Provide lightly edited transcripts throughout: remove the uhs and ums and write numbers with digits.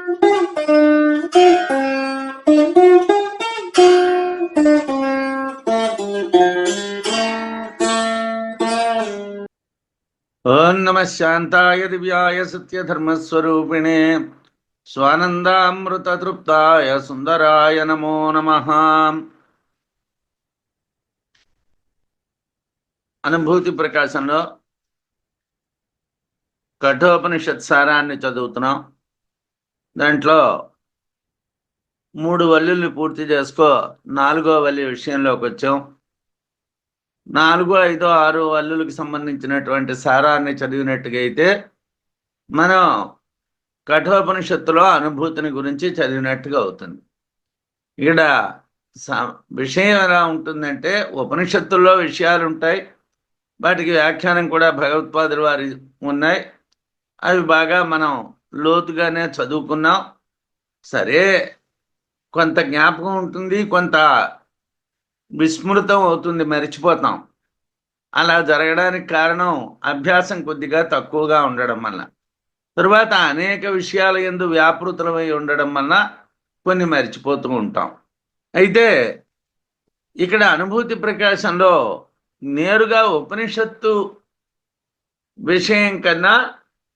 ఓం నమ శాంతాయ దివ్యాయ సత్యధర్మస్వరూపిణే స్వానందామృతతృప్తాయ సుందరాయ నమో నమః. అనుభూతి ప్రకాశంలో కఠోపనిషత్ సారాన్ని చదువుతున్నాం. దాంట్లో 3 వల్లుల్ని పూర్తి చేసుకో 4వ వల్లి విషయంలోకి వచ్చాం. 4, 5, 6 వల్లులకు సంబంధించినటువంటి సారాన్ని చదివినట్టుగా అయితే మనం కఠోపనిషత్తులో అనుభూతిని గురించి చదివినట్టుగా అవుతుంది. ఇక్కడ విషయం ఎలా ఉంటుందంటే, ఉపనిషత్తుల్లో విషయాలు ఉంటాయి, వాటికి వ్యాఖ్యానం కూడా భగవత్పాదుల వారి ఉన్నాయి. అవి బాగా మనం లోతుగానే చదువుకున్నాం. సరే, కొంత జ్ఞాపకం ఉంటుంది, కొంత విస్మృతం అవుతుంది, మరిచిపోతాం. అలా జరగడానికి కారణం అభ్యాసం కొద్దిగా తక్కువగా ఉండడం వల్ల. తరువాత అనేక విషయాల యందు వ్యాపృతమై ఉండడం వల్ల కొన్ని మరిచిపోతూ ఉంటాం. అయితే ఇక్కడ అనుభూతి ప్రకాశంలో నేరుగా ఉపనిషత్తు విషయం కన్నా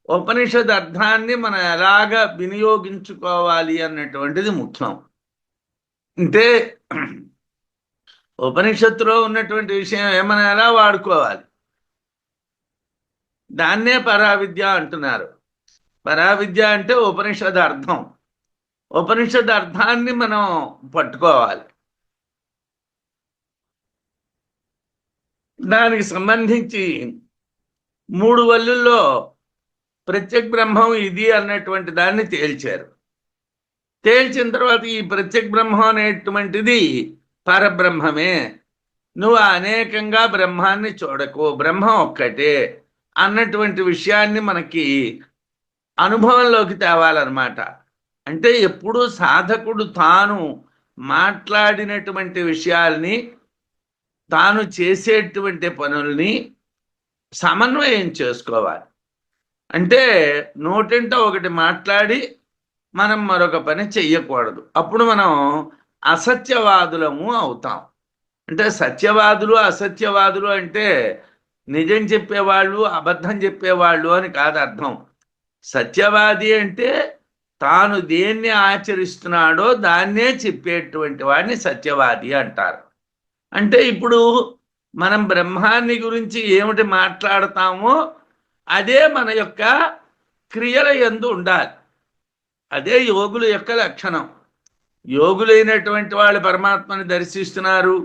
ఉపనిషత్ అర్థాన్ని మనం ఎలాగా వినియోగించుకోవాలి అన్నటువంటిది ముఖ్యం. అంటే ఉపనిషత్తులో ఉన్నటువంటి విషయం ఏమైనా ఎలా వాడుకోవాలి, దాన్నే పరావిద్య అంటున్నారు. పరావిద్య అంటే ఉపనిషద్ అర్థం. ఉపనిషద్ అర్థాన్ని మనం పట్టుకోవాలి. దానికి సంబంధించి 3 వల్లుల్లో ప్రత్యక్ బ్రహ్మం ఇది అన్నటువంటి దాన్ని తేల్చారు. తేల్చిన తర్వాత ఈ ప్రత్యక్ బ్రహ్మం అనేటువంటిది పరబ్రహ్మమే, నువ్వు అనేకంగా బ్రహ్మాన్ని చూడకు, బ్రహ్మం ఒక్కటే అన్నటువంటి విషయాన్ని మనకి అనుభవంలోకి తేవాలన్నమాట. అంటే ఎప్పుడూ సాధకుడు తాను మాట్లాడినటువంటి విషయాల్ని, తాను చేసేటువంటి పనుల్ని సమన్వయం చేసుకోవాలి. అంటే నోటింట ఒకటి మాట్లాడి మనం మరొక పని చెయ్యకూడదు. అప్పుడు మనం అసత్యవాదులము అవుతాం. అంటే సత్యవాదులు అసత్యవాదులు అంటే నిజం చెప్పేవాళ్ళు అబద్ధం చెప్పేవాళ్ళు అని కాదు అర్థం. సత్యవాది అంటే తాను దేన్ని ఆచరిస్తున్నాడో దాన్నే చెప్పేటువంటి వాడిని సత్యవాది అంటారు. అంటే ఇప్పుడు మనం బ్రహ్మాన్ని గురించి ఏమిటి మాట్లాడతామో అదే మన యొక్క క్రియల యందు ఉండాలి. అదే యోగుల యొక్క లక్షణం. యోగులైనటువంటి వాళ్ళు పరమాత్మని దర్శిస్తున్నారు,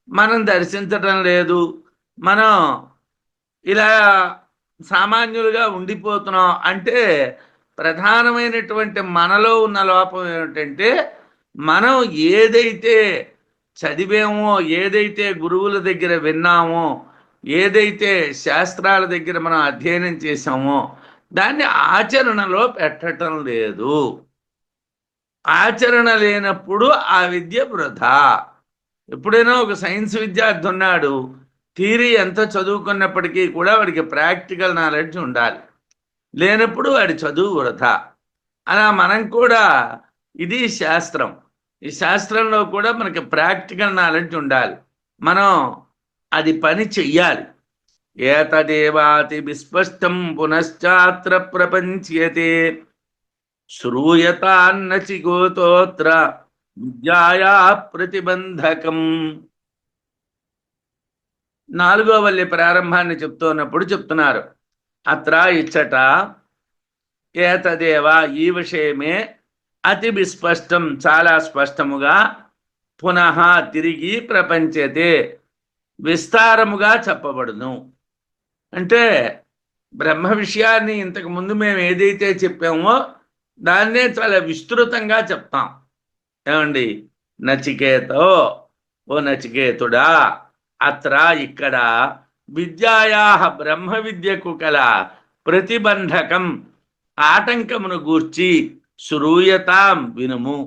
మనం దర్శించటం లేదు, మనం ఇలా సామాన్యులుగా ఉండిపోతున్నాం అంటే ప్రధానమైనటువంటి మనలో ఉన్న లోపం ఏమిటంటే, మనం ఏదైతే చదివామో, ఏదైతే గురువుల దగ్గర విన్నామో, ఏదైతే శాస్త్రాల దగ్గర మనం అధ్యయనం చేసామో దాన్ని ఆచరణలో పెట్టడం లేదు. ఆచరణ లేనప్పుడు ఆ విద్య వృధా. ఎప్పుడైనా ఒక సైన్స్ విద్యార్థి ఉన్నాడు, థియరీ ఎంత చదువుకున్నప్పటికీ కూడా వాడికి ప్రాక్టికల్ నాలెడ్జ్ ఉండాలి. లేనప్పుడు వాడి చదువు వృధా. అలా మనం కూడా, ఇది శాస్త్రం, ఈ శాస్త్రంలో కూడా మనకి ప్రాక్టికల్ నాలెడ్జ్ ఉండాలి. మనం అది పని చెయ్యాలి. ఏతదేవాతి విస్పష్టం పునశ్చాత్ర ప్రపంచ్యతే శ్రూయతాన్నచిగోతోత్ర విద్యాయా ప్రతిబంధకం. 4వ వల్లి ప్రారంభాన్ని చెప్తున్నప్పుడు చెప్తున్నారు, అత్ర ఇచ్చట ఏతదేవ ఈ విషయమే అతి విస్పష్టం చాలా స్పష్టముగా, పునః తిరిగి ప్రపంచతే విస్తారముగా చెప్పబడును. అంటే బ్రహ్మ విషయాన్ని ఇంతకు ముందు మేము ఏదైతే చెప్పామో దాన్నే చాలా విస్తృతంగా చెప్తాం. ఏమండి, నచికేతో, ఓ నచికేతుడా, అత్ర ఇక్కడ విద్యాయా బ్రహ్మ విద్యకు కల ప్రతిబంధకం ఆటంకమును గూర్చి శ్రూయతాం వినుము.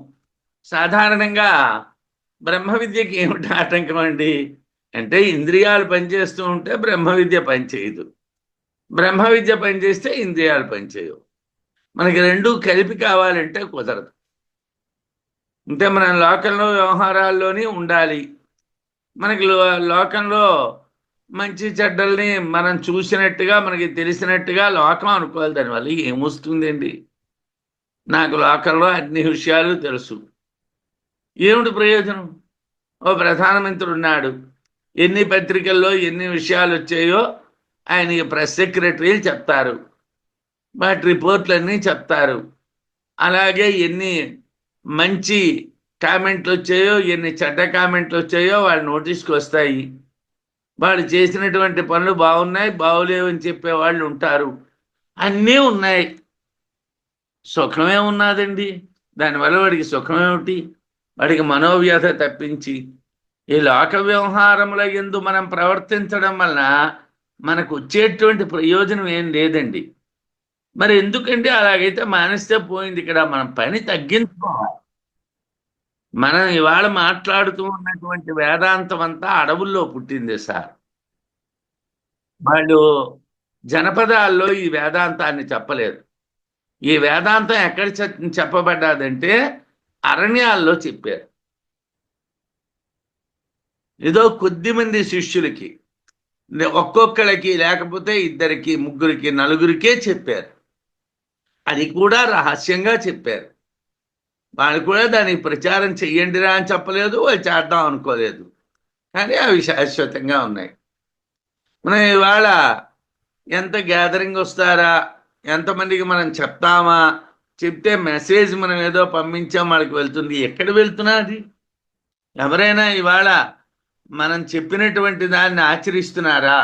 సాధారణంగా బ్రహ్మ విద్యకి ఏమిటి ఆటంకం అండి అంటే, ఇంద్రియాలు పనిచేస్తూ ఉంటే బ్రహ్మ విద్య పనిచేయదు, బ్రహ్మ విద్య పనిచేస్తే ఇంద్రియాలు పనిచేయవు. మనకి రెండు కలిపి కావాలంటే కుదరదు. అంటే మనం లోకంలో వ్యవహారాల్లోనే ఉండాలి. మనకి లోకంలో మంచి చెడ్డల్ని మనం చూసినట్టుగా మనకి తెలిసినట్టుగా లోకం అనుకోవాలి. దానివల్ల ఏమొస్తుందండి? నాకు లోకంలో అన్ని విషయాలు తెలుసు, ఏమిటి ప్రయోజనం? ఓ ప్రధానమంత్రి ఉన్నాడు, ఎన్ని పత్రికల్లో ఎన్ని విషయాలు వచ్చాయో ఆయనకి ప్రెస్ సెక్రటరీలు చెప్తారు, వాటి రిపోర్ట్లన్నీ చెప్తారు. అలాగే ఎన్ని మంచి కామెంట్లు వచ్చాయో ఎన్ని చెడ్డ కామెంట్లు వచ్చాయో వాళ్ళ నోటీస్కి వస్తాయి. వాళ్ళు చేసినటువంటి పనులు బాగున్నాయి, బాగులేవని చెప్పే వాళ్ళు ఉంటారు. అన్నీ ఉన్నాయి. సుఖమే ఉన్నదండి. దానివల్ల వాడికి సుఖమేమిటి? వాడికి మనోవ్యధ తప్పించి ఈ లోక వ్యవహారముల యందు మనం ప్రవర్తించడం వలన మనకు వచ్చేటువంటి ప్రయోజనం ఏం లేదండి. మరి ఎందుకంటే అలాగైతే మానేస్తే పోయింది. ఇక్కడ మనం పని తగ్గించుకోవాలి. మనం ఇవాళ మాట్లాడుతూ ఉన్నటువంటి వేదాంతం అంతా అడవుల్లో పుట్టింది సార్. వాళ్ళు జనపదాల్లో ఈ వేదాంతాన్ని చెప్పలేదు. ఈ వేదాంతం ఎక్కడ చెప్పబడ్డాదంటే అరణ్యాల్లో చెప్పారు. ఏదో కొద్ది మంది శిష్యులకి, ఒక్కొక్కళ్ళకి, లేకపోతే ఇద్దరికి, ముగ్గురికి, నలుగురికే చెప్పారు. అది కూడా రహస్యంగా చెప్పారు. వాళ్ళు కూడా దానికి ప్రచారం చెయ్యండిరా అని చెప్పలేదు, వాళ్ళు చేద్దాం అనుకోలేదు. కానీ అవి శాశ్వతంగా ఉన్నాయి. మనం ఇవాళ ఎంత గ్యాదరింగ్ వస్తారా, ఎంతమందికి మనం చెప్తామా, చెప్తే మెసేజ్ మనం ఏదో పంపించాం వాళ్ళకి వెళ్తుంది. ఎక్కడ వెళ్తున్నా అది? ఎవరైనా ఇవాళ మనం చెప్పినటువంటి దాన్ని ఆచరిస్తున్నారా?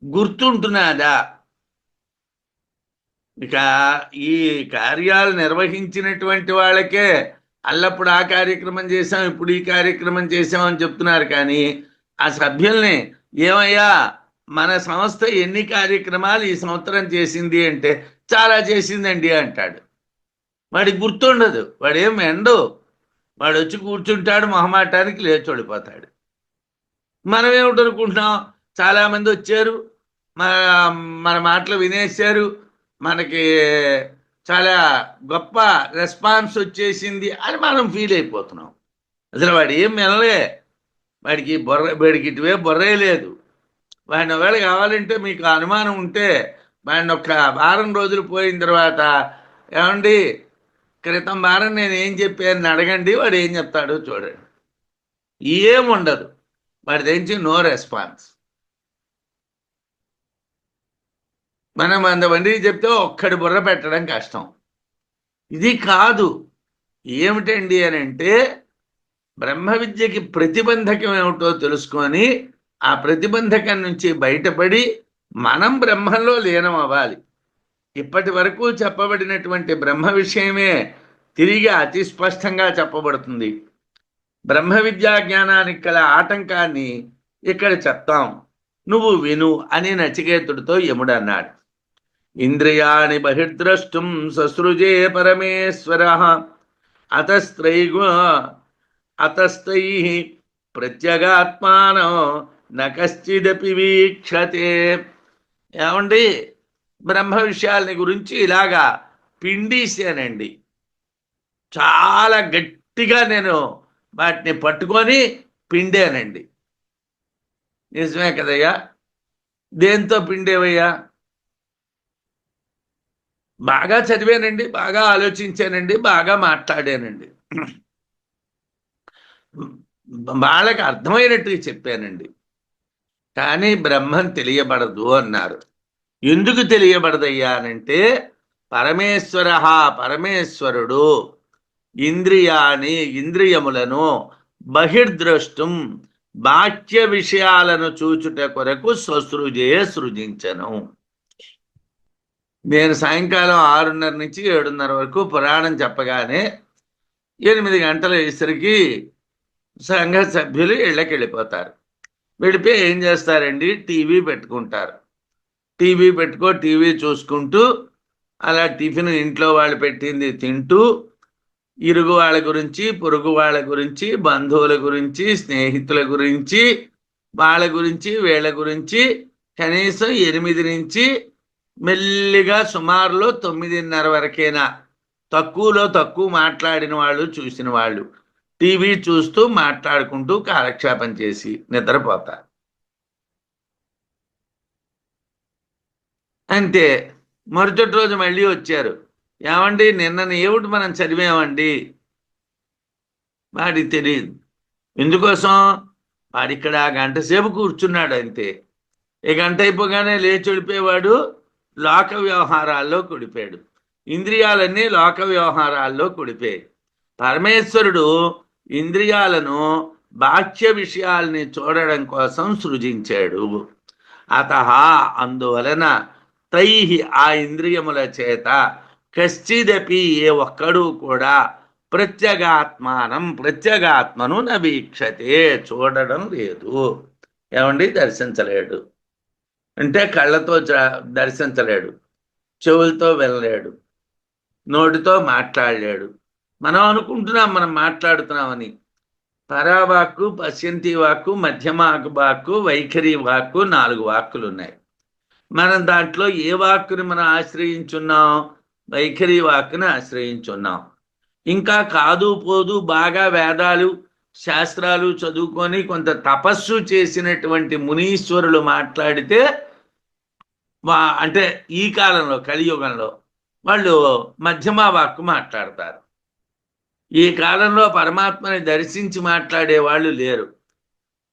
గుర్తుంటున్నాదా? ఇక ఈ కార్యాలు నిర్వహించినటువంటి వాళ్ళకే అల్లప్పుడు ఆ కార్యక్రమం చేశాం, ఇప్పుడు ఈ కార్యక్రమం చేశాం అని చెప్తున్నారు. కానీ ఆ సభ్యుల్ని ఏమయ్యా మన సంస్థ ఎన్ని కార్యక్రమాలు ఈ సంవత్సరం చేసింది అంటే చాలా చేసిందండి అంటాడు. వాడికి గుర్తుండదు. వాడేం ఎండు, వాడు వచ్చి కూర్చుంటాడు, మొహమాటానికి లేచి ఓడిపోతాడు. మనం ఏమిటనుకుంటున్నాం? చాలామంది వచ్చారు, మన మన మాటలు వినేశారు, మనకి చాలా గొప్ప రెస్పాన్స్ వచ్చేసింది అని మనం ఫీల్ అయిపోతున్నాం. అసలు వాడు ఏం వినలే, వాడికి ఇటువే బొర్రే లేదు. వాడిని ఒకవేళ కావాలంటే మీకు అనుమానం ఉంటే వాడిని ఒక వారం రోజులు పోయిన తర్వాత, ఏమండి క్రితం వారం నేను ఏం చెప్పాను అడగండి, వాడు ఏం చెప్తాడో చూడండి. ఏముండదు వాడి దగ్గర, నో రెస్పాన్స్. మనం 100 మందికి చెప్తే ఒక్కడి బుర్ర పెట్టడం కష్టం. ఇది కాదు. ఏమిటండి అని అంటే, బ్రహ్మ విద్యకి ప్రతిబంధకం ఏమిటో తెలుసుకొని ఆ ప్రతిబంధకం నుంచి బయటపడి మనం బ్రహ్మంలో లీనం అవ్వాలి. ఇప్పటి వరకు చెప్పబడినటువంటి బ్రహ్మ విషయమే తిరిగి అతి స్పష్టంగా చెప్పబడుతుంది. బ్రహ్మ విద్యా జ్ఞానానికి కల ఆటంకాన్ని ఇక్కడ చెప్తాం, నువ్వు విను అని నచికేతుడితో యముడు అన్నాడు. ఇంద్రియాణి బహిర్ద్రష్టుం ససృజే పరమేశ్వర అతస్థై ప్రత్యగాత్మానం నకశ్చిదపి వీక్షతే. ఏమండి, బ్రహ్మ విషయాలని గురించి ఇలాగా పిండీసానండి. చాలా గట్టిగా నేను వాటిని పట్టుకొని పిండానండి. నిజమే కదయ్యా? దేంతో పిండేవయ్యా? బాగా చదివానండి, బాగా ఆలోచించానండి, బాగా మాట్లాడానండి, వాళ్ళకి అర్థమైనట్టుగా చెప్పానండి. కానీ బ్రహ్మం తెలియబడదు అన్నారు. ఎందుకు తెలియబడదయ్యా అనంటే, పరమేశ్వరుడు ఇంద్రియములను బహిర్ద్రష్టం బాహ్య విషయాలను చూచుట కొరకు సృజే సృజించను. నేను సాయంకాలం 6:30 నుంచి 7:30 వరకు పురాణం చెప్పగానే 8 గంటల వేసరికి సంఘ సభ్యులు ఇళ్ళకి వెళ్ళిపోతారు. వెళ్ళిపోయి ఏం చేస్తారండి, టీవీ పెట్టుకుంటారు. టీవీ చూసుకుంటూ అలా టిఫిన్ ఇంట్లో వాళ్ళు పెట్టింది తింటూ, ఇరుగు వాళ్ళ గురించి, పొరుగు వాళ్ళ గురించి, బంధువుల గురించి, స్నేహితుల గురించి, వాళ్ళ గురించి, వీళ్ళ గురించి కనీసం 8 నుంచి మెల్లిగా సుమారులో 9:30 వరకేనా, తక్కువలో తక్కువ మాట్లాడిన వాళ్ళు చూసిన వాళ్ళు టీవీ చూస్తూ మాట్లాడుకుంటూ కాలక్షేపం చేసి నిద్రపోతారు. అంతే. మరుసటి రోజు మళ్ళీ వచ్చారు. ఏమండి నిన్న ఏమిటి మనం చదివామండి? వాడికి తెలియదు. ఎందుకోసం? వాడిక్కడ గంట సేపు కూర్చున్నాడు అంతే. ఈ గంట అయిపోగానే లేచి వెళ్ళిపోయేవాడు. లోక వ్యవహారాల్లో కుడిపాడు. ఇంద్రియాలన్నీ లోక వ్యవహారాల్లో కుడిపాయి. పరమేశ్వరుడు ఇంద్రియాలను బాహ్య విషయాల్ని చూడడం కోసం సృజించాడు. అత అందువలన తై ఆ ఇంద్రియముల చేత కశ్చిదపి ఏ ఒక్కడు కూడా ప్రత్యేగాత్మను నవీక్షతే చూడడం లేదు. ఏమండి? దర్శించలేడు. అంటే కళ్ళతో దర్శించలేడు, చెవులతో వెళ్ళలేడు, నోటితో మాట్లాడలేడు. మనం అనుకుంటున్నాం మనం మాట్లాడుతున్నామని. పరావాక్కు, పశ్యంతి వాక్కు, మధ్యమాకు వాక్కు, వైఖరి వాక్కు, 4 వాక్కులు ఉన్నాయి. మనం దాంట్లో ఏ వాక్కుని మనం ఆశ్రయించున్నాం? వైఖరి వాక్కుని ఆశ్రయించున్నాం. ఇంకా కాదు పోదు బాగా వేదాలు శాస్త్రాలు చదువుకొని కొంత తపస్సు చేసినటువంటి మునీశ్వరులు మాట్లాడితే అంటే ఈ కాలంలో కలియుగంలో వాళ్ళు మధ్యమ వాక్కు మాట్లాడతారు. ఈ కాలంలో పరమాత్మని దర్శించి మాట్లాడే వాళ్ళు లేరు.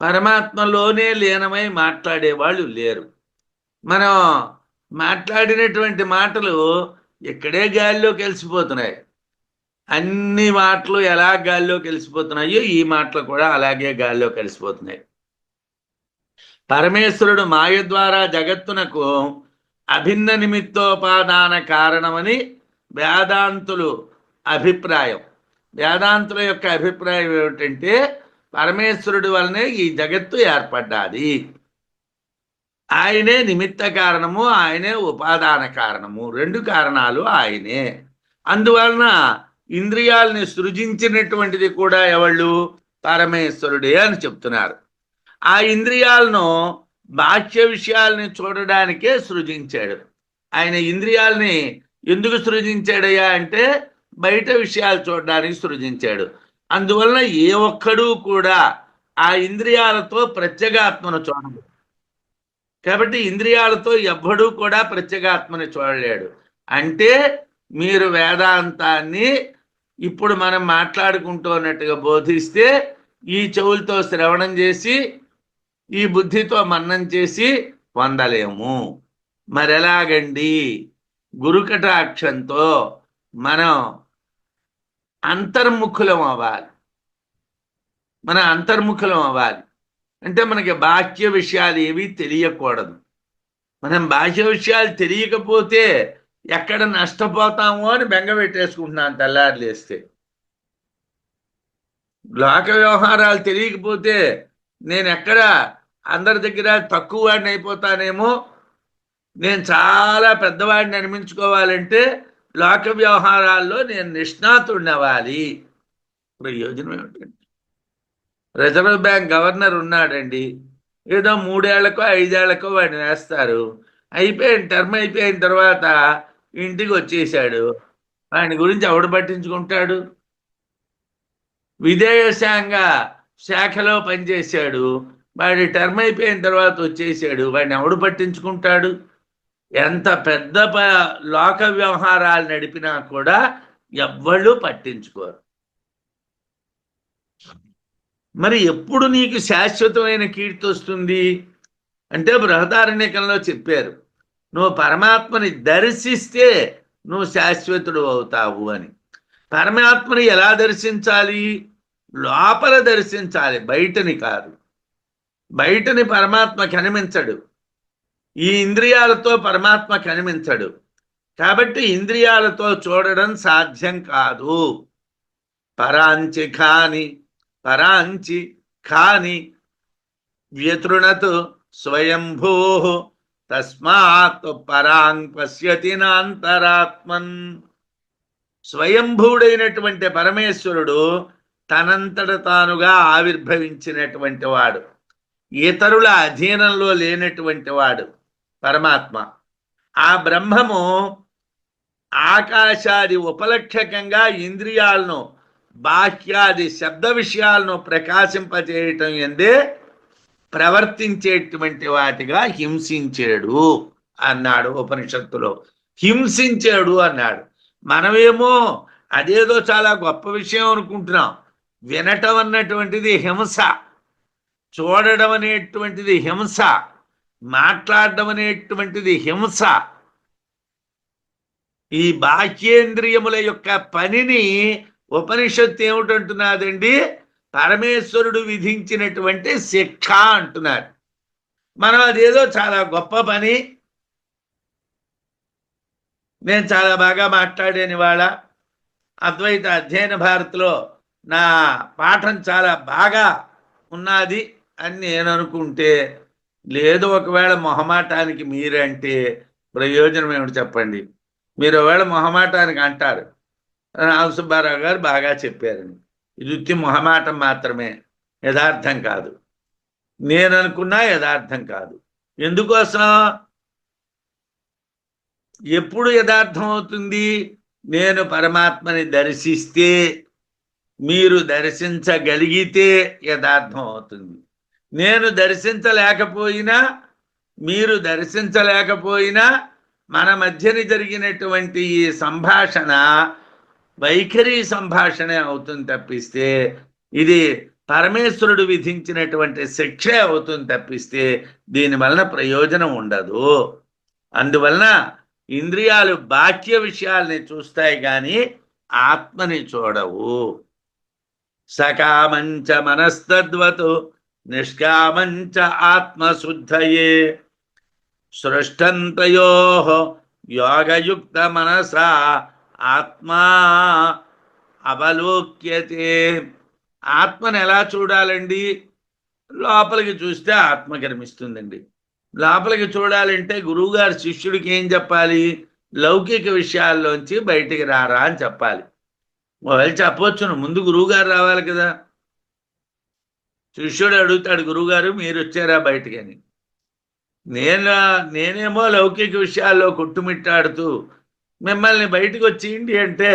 పరమాత్మలోనే లీనమై మాట్లాడే వాళ్ళు లేరు. మనం మాట్లాడినటువంటి మాటలు ఇక్కడే గాలిలో కలిసిపోతున్నాయి. అన్ని మాటలు ఎలా గాల్లో కలిసిపోతున్నాయో ఈ మాటలు కూడా అలాగే గాల్లో కలిసిపోతున్నాయి. పరమేశ్వరుడు మాయ ద్వారా జగత్తునకు అభిన్న నిమిత్తోపాదాన కారణమని వేదాంతులు అభిప్రాయం. వేదాంతుల యొక్క అభిప్రాయం ఏమిటంటే పరమేశ్వరుడి వలనే ఈ జగత్తు ఏర్పడ్డాది. ఆయనే నిమిత్త కారణము, ఆయనే ఉపాదాన కారణము, 2 కారణాలు ఆయనే. అందువలన ఇంద్రియాలని సృజించినటువంటిది కూడా ఎవళ్ళు? పరమేశ్వరుడే అని చెప్తున్నారు. ఆ ఇంద్రియాలను బాహ్య విషయాల్ని చూడడానికే సృజించాడు. ఆయన ఇంద్రియాలని ఎందుకు సృజించాడయ్యా అంటే బయట విషయాలు చూడడానికి సృజించాడు. అందువలన ఏ ఒక్కడూ కూడా ఆ ఇంద్రియాలతో ప్రత్యేగాత్మను చూడడు. కాబట్టి ఇంద్రియాలతో ఎవ్వడూ కూడా ప్రత్యేగాత్మని చూడలేడు. అంటే మీరు వేదాంతాన్ని ఇప్పుడు మనం మాట్లాడుకుంటున్నట్టుగా బోధిస్తే ఈ చెవులతో శ్రవణం చేసి ఈ బుద్ధితో మన్నం చేసి పొందలేము. మరెలాగండి? గురుకటాక్షంతో మనం అంతర్ముఖులం అవ్వాలి. అంటే మనకి బాహ్య విషయాలు ఏవి తెలియకూడదు. మనం బాహ్య విషయాలు తెలియకపోతే ఎక్కడ నష్టపోతామో అని బెంగ పెట్టేసుకుంటున్నాను తెల్లారి లేస్తే. లోక వ్యవహారాలు తెలియకపోతే నేను ఎక్కడ అందరి దగ్గర తక్కువ వాడిని అయిపోతానేమో, నేను చాలా పెద్దవాడిని అనిపించుకోవాలంటే లోక వ్యవహారాల్లో నేను నిష్ణాతుడిని అవ్వాలి. ప్రయోజనం ఏమిటండి? రిజర్వ్ బ్యాంక్ గవర్నర్ ఉన్నాడండి, ఏదో 3 ఏళ్లకో 5 ఏళ్లకో వాడిని వేస్తారు. టర్మ్ అయిపోయిన తర్వాత ఇంటికి వచ్చేసాడు. వాడి గురించి ఎవడు పట్టించుకుంటాడు? విదేశాంగ శాఖలో పనిచేశాడు, వాడి టర్మ్ అయిపోయిన తర్వాత వచ్చేసాడు. వాడిని ఎవడు పట్టించుకుంటాడు? ఎంత పెద్ద లోక వ్యవహారాలు నడిపినా కూడా ఎవ్వళ్ళు పట్టించుకోరు. మరి ఎప్పుడు నీకు శాశ్వతమైన కీర్తి వస్తుంది అంటే బృహదారణ్యకంలో చెప్పారు, నువ్వు పరమాత్మని దర్శిస్తే నువ్వు శాశ్వతుడు అవుతావు అని. పరమాత్మని ఎలా దర్శించాలి? లోపల దర్శించాలి, బయటని కాదు. బయటని పరమాత్మ కనిపించడు, ఈ ఇంద్రియాలతో పరమాత్మ కనిపించడు. కాబట్టి ఇంద్రియాలతో చూడడం సాధ్యం కాదు. పరాంచి ఖాని వ్యతృణతు స్వయంభూ తస్మాత్ పరాంగ్ పశ్యతి నాంతరాత్మన్. స్వయంభూడైనటువంటి పరమేశ్వరుడు తనంతట తానుగా ఆవిర్భవించినటువంటి వాడు, ఇతరుల అధీనంలో లేనటువంటి వాడు పరమాత్మ. ఆ బ్రహ్మము ఆకాశాది ఉపలక్షకంగా ఇంద్రియాలను బాహ్యాది శబ్ద విషయాలను ప్రకాశింపజేయటం ఎందే ప్రవర్తించేటువంటి వాటిగా హింసించాడు అన్నాడు ఉపనిషత్తులో. హింసించాడు అన్నాడు. మనమేమో అదేదో చాలా గొప్ప విషయం అనుకుంటున్నాం. వినటం అన్నటువంటిది హింస, చూడడం అనేటువంటిది హింస, మాట్లాడడం అనేటువంటిది హింస. ఈ బాహ్యేంద్రియముల యొక్క పనిని ఉపనిషత్తు ఏమిటంటున్నదండి? పరమేశ్వరుడు విధించినటువంటి శిక్ష అంటున్నారు. మనం అదేదో చాలా గొప్ప పని, నేను చాలా బాగా మాట్లాడాను ఇవాళ అద్వైత అధ్యయన భారత్లో నా పాఠం చాలా బాగా ఉన్నది అని నేను అనుకుంటే, లేదు ఒకవేళ మొహమాటానికి మీరంటే ప్రయోజనం ఏమిటి చెప్పండి? మీరు ఒకవేళ మొహమాటానికి అంటారు, రామసుబ్బారావు గారు బాగా చెప్పారని, ఇది ఉత్తి మొహమాటం మాత్రమే, యథార్థం కాదు. నేను అనుకున్నా యథార్థం కాదు. ఎందుకోసం? ఎప్పుడు యథార్థం అవుతుంది? నేను పరమాత్మని దర్శిస్తే, మీరు దర్శించగలిగితే యథార్థం అవుతుంది. నేను దర్శించలేకపోయినా, మీరు దర్శించలేకపోయినా మన మధ్యని జరిగినటువంటి ఈ సంభాషణ వైఖరి సంభాషణే అవుతుంది తప్పిస్తే, ఇది పరమేశ్వరుడు విధించినటువంటి శిక్షే అవుతుంది తప్పిస్తే దీని వలన ప్రయోజనం ఉండదు. అందువలన ఇంద్రియాలు బాహ్య విషయాల్ని చూస్తాయి కానీ ఆత్మని చూడవు. సకామంచ మనస్తద్వతు నిష్కామంచ ఆత్మశుద్ధయే సృష్టంతయో యోగయుక్త మనసా ఆత్మా అవలోక్యతే. ఆత్మను ఎలా చూడాలండి? లోపలికి చూస్తే ఆత్మ కనిపిస్తుందండి. లోపలికి చూడాలంటే గురువుగారు శిష్యుడికి ఏం చెప్పాలి? లౌకిక విషయాల్లోంచి బయటికి రారా అని చెప్పాలి. వాళ్ళు చెప్పవచ్చును, ముందు గురువుగారు రావాలి కదా. శిష్యుడు అడుగుతాడు, గురువుగారు మీరు వచ్చారా బయటికి అని. నేనేమో లౌకిక విషయాల్లో కొట్టుమిట్టాడుతూ మిమ్మల్ని బయటకు వచ్చేయండి అంటే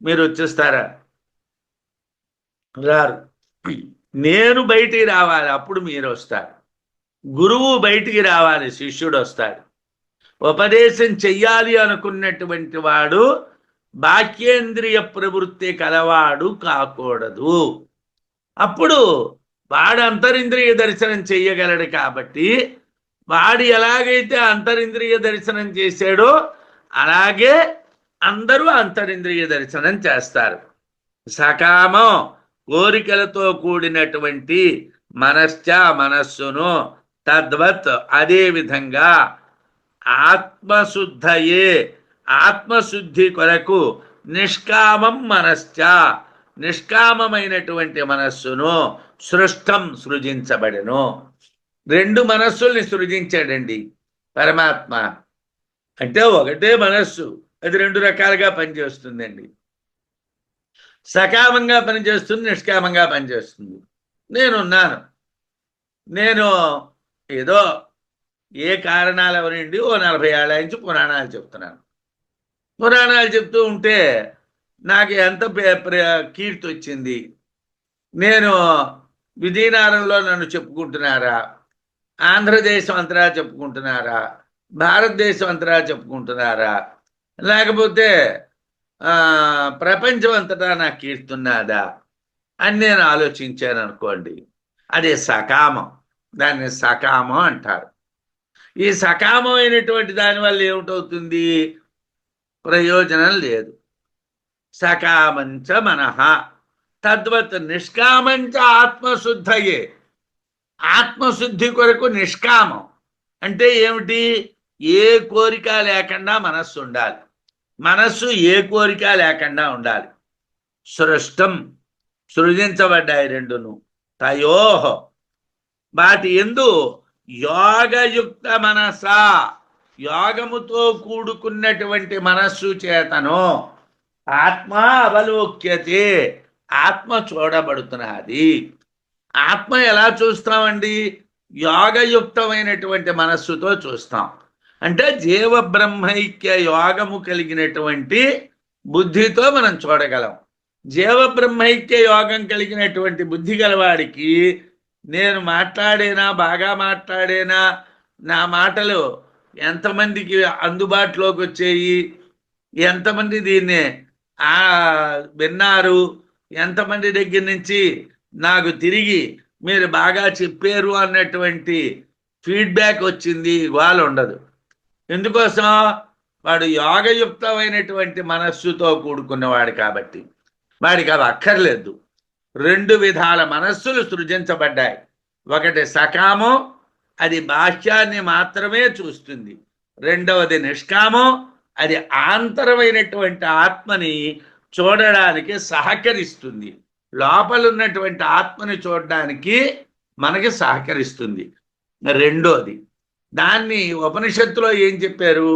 మీరు వచ్చేస్తారా? రారు. నేను బయటికి రావాలి, అప్పుడు మీరు వస్తారు. గురువు బయటికి రావాలి, శిష్యుడు వస్తాడు. ఉపదేశం చెయ్యాలి అనుకున్నటువంటి వాడు బాహ్యేంద్రియ ప్రవృత్తి కలవాడు కాకూడదు. అప్పుడు వాడు అంతరింద్రియ దర్శనం చెయ్యగలడు. కాబట్టి వాడు ఎలాగైతే అంతరింద్రియ దర్శనం చేశాడో అలాగే అందరూ అంతరింద్రియ దర్శనం చేస్తారు. సకామం కోరికలతో కూడినటువంటి మనస్సును తద్వత్ అదే విధంగా ఆత్మశుద్ధయే ఆత్మశుద్ధి కొరకు నిష్కామం నిష్కామమైనటువంటి మనస్సును సృజించబడెను. రెండు మనస్సుల్ని సృజించాడండి పరమాత్మ. అంటే ఒకటే మనస్సు, అది రెండు రకాలుగా పనిచేస్తుందండి. సకామంగా పనిచేస్తుంది, నిష్కామంగా పనిచేస్తుంది. నేనున్నాను, నేను ఏదో ఏ కారణాలు ఎవరండి ఓ 40 ఏళ్ళ నుంచి పురాణాలు చెప్తున్నాను. పురాణాలు చెప్తూ ఉంటే నాకు ఎంత కీర్తి వచ్చింది. నేను విజయనగరంలో నన్ను చెప్పుకుంటున్నారా, ఆంధ్రదేశం అంతటా చెప్పుకుంటున్నారా, భారతదేశం అంతటా చెప్పుకుంటున్నారా, లేకపోతే ప్రపంచం అంతటా నాకు కీర్తున్నదా అని నేను ఆలోచించాను అనుకోండి, అది సకామం. దాన్ని సకామం అంటారు. ఈ సకామమైనటువంటి దానివల్ల ఏమిటవుతుంది? ప్రయోజనం లేదు. సకామంచ మనః తద్వత్ నిష్కామంచ ఆత్మశుద్ధయే. ఆత్మశుద్ధి కొరకు నిష్కామం అంటే ఏమిటి? ఏ కోరిక లేకుండా మనస్సు ఉండాలి. మనస్సు ఏ కోరిక లేకుండా ఉండాలి. సృజించబడ్డాయి రెండును. తయోహ వాటి యందు యోగయుక్త మనసా యోగముతో కూడుకున్నటువంటి మనస్సు చేతను ఆత్మ అవలోక్యతే ఆత్మ చూడబడుతున్నది. ఆత్మ ఎలా చూస్తామండి? యోగయుక్తమైనటువంటి మనస్సుతో చూస్తాం. అంటే జీవ బ్రహ్మైక్య యోగము కలిగినటువంటి బుద్ధితో మనం చూడగలం. జీవ బ్రహ్మైక్య యోగం కలిగినటువంటి బుద్ధి గలవాడికి నేను మాట్లాడేనా, బాగా మాట్లాడేనా, నా మాటలు ఎంతమందికి అందుబాటులోకి వచ్చేయి, ఎంతమంది దీన్ని విన్నారు, ఎంతమంది దగ్గర నుంచి నాకు తిరిగి మీరు బాగా చెప్పారు అన్నటువంటి ఫీడ్బ్యాక్ వచ్చింది, ఇవాళ ఉండదు. ఎందుకోసం? వాడు యోగయుక్తమైనటువంటి మనస్సుతో కూడుకున్నవాడు కాబట్టి వాడికి అవి అక్కర్లేదు. 2 విధాల మనస్సులు సృజించబడ్డాయి. ఒకటి సకామం, అది బాహ్యాన్ని మాత్రమే చూస్తుంది. రెండవది నిష్కామం, అది ఆంతరమైనటువంటి ఆత్మని చూడడానికి సహకరిస్తుంది. లోపలున్నటువంటి ఆత్మని చూడడానికి మనకి సహకరిస్తుంది. రెండోది, దాన్ని ఉపనిషత్తులో ఏం చెప్పారు?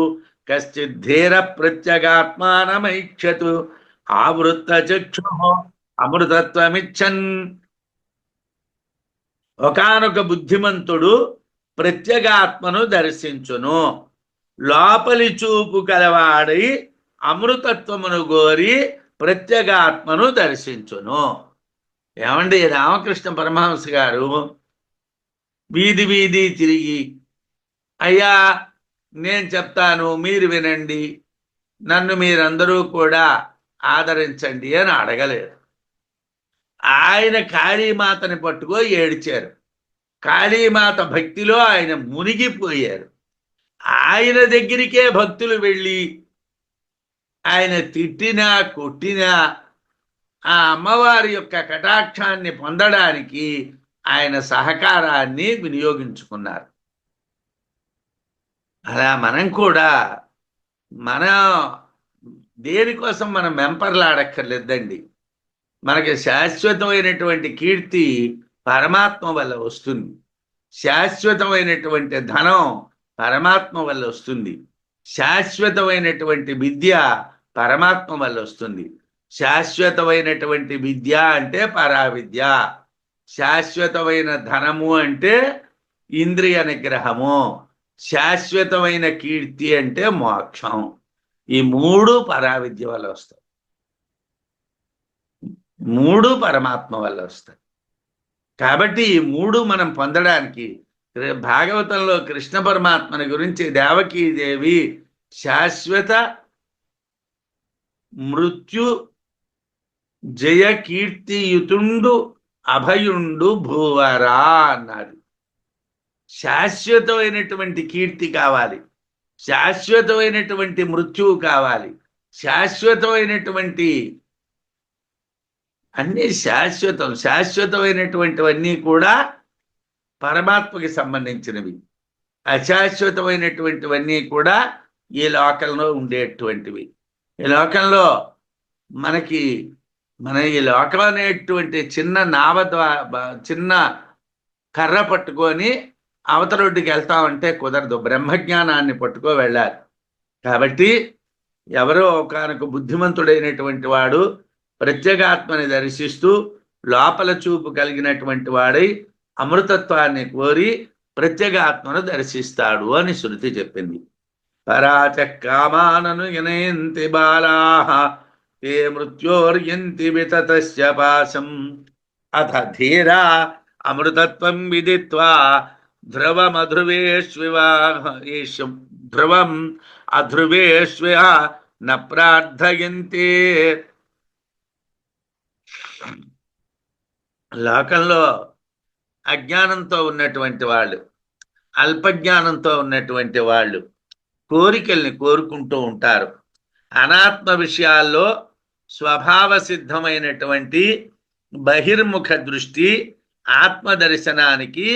కశ్చిత్ ధీర ప్రత్యేగాత్మానమైక్షతు ఆవృత్త చక్షు అమృతత్వమిచ్చన్. ఒకానొక బుద్ధిమంతుడు ప్రత్యేగాత్మను దర్శించును, లోపలి చూపు కలవాడై అమృతత్వమును గోరి ప్రత్యేగాత్మను దర్శించును. ఏమండి, రామకృష్ణ పరమహంస గారు వీధి వీధి తిరిగి, అయ్యా నేను చెప్తాను మీరు వినండి, నన్ను మీరందరూ కూడా ఆదరించండి అని అడగలేదు. ఆయన కాళీమాతని పట్టుకో ఏడ్చారు. కాళీమాత భక్తిలో ఆయన మునిగిపోయారు. ఆయన దగ్గరికే భక్తులు వెళ్ళి ఆయన తిట్టినా కొట్టినా ఆ అమ్మవారి యొక్క కటాక్షాన్ని పొందడానికి ఆయన సహకారాన్ని వినియోగించుకున్నారు. అలా మనం కూడా మన దేనికోసం మనం మెంపర్లాడక్కర్లేదండి. మనకి శాశ్వతమైనటువంటి కీర్తి పరమాత్మ వల్ల వస్తుంది. శాశ్వతమైనటువంటి ధనం పరమాత్మ వల్ల వస్తుంది. శాశ్వతమైనటువంటి విద్య పరమాత్మ వల్ల వస్తుంది. శాశ్వతమైనటువంటి విద్య అంటే పరావిద్య, శాశ్వతమైన ధనము అంటే ఇంద్రియ నిగ్రహము, శాశ్వతమైన కీర్తి అంటే మోక్షం. ఈ 3 పరావిద్య వల్ల వస్తాయి, 3 పరమాత్మ వల్ల వస్తాయి. కాబట్టి ఈ 3 మనం పొందడానికి భాగవతంలో కృష్ణ పరమాత్మని గురించి దేవకీదేవి శాశ్వత మృత్యు జయ కీర్తియుతుండు అభయుండు భూవరా అన్నది. శాశ్వతమైనటువంటి కీర్తి కావాలి, శాశ్వతమైనటువంటి మృత్యువు కావాలి, శాశ్వతమైనటువంటి అన్నీ శాశ్వతం. శాశ్వతమైనటువంటివన్నీ కూడా పరమాత్మకి సంబంధించినవి, అశాశ్వతమైనటువంటివన్నీ కూడా ఈ లోకంలో ఉండేటువంటివి. ఈ లోకంలో మన ఈ లోకం అనేటువంటి చిన్న నావ చిన్న కర్ర పట్టుకొని అవతలొడ్డుకి వెళ్తామంటే కుదరదు, బ్రహ్మజ్ఞానాన్ని పట్టుకో వెళ్ళాలి. కాబట్టి ఎవరో ఒకనొక బుద్ధిమంతుడైనటువంటి వాడు ప్రత్యేగాత్మని దర్శిస్తూ లోపల చూపు కలిగినటువంటి వాడై అమృతత్వాన్ని కోరి ప్రత్యేగాత్మను దర్శిస్తాడు అని శృతి చెప్పింది. పరాచ కామానను వినయంతి బాలాః తే మృత్యోర్యంతి వితతస్య పాశం అథ ధీరా అమృతత్వం విదిత్వా ధ్రువం అధ్రువేష్వ న ప్రార్థయంతే. లోకంలో అజ్ఞానంతో ఉన్నటువంటి వాళ్ళు, అల్పజ్ఞానంతో ఉన్నటువంటి వాళ్ళు కోరికల్ని కోరుకుంటూ ఉంటారు. అనాత్మ విషయాల్లో స్వభావ సిద్ధమైనటువంటి బహిర్ముఖ దృష్టి ఆత్మదర్శనానికి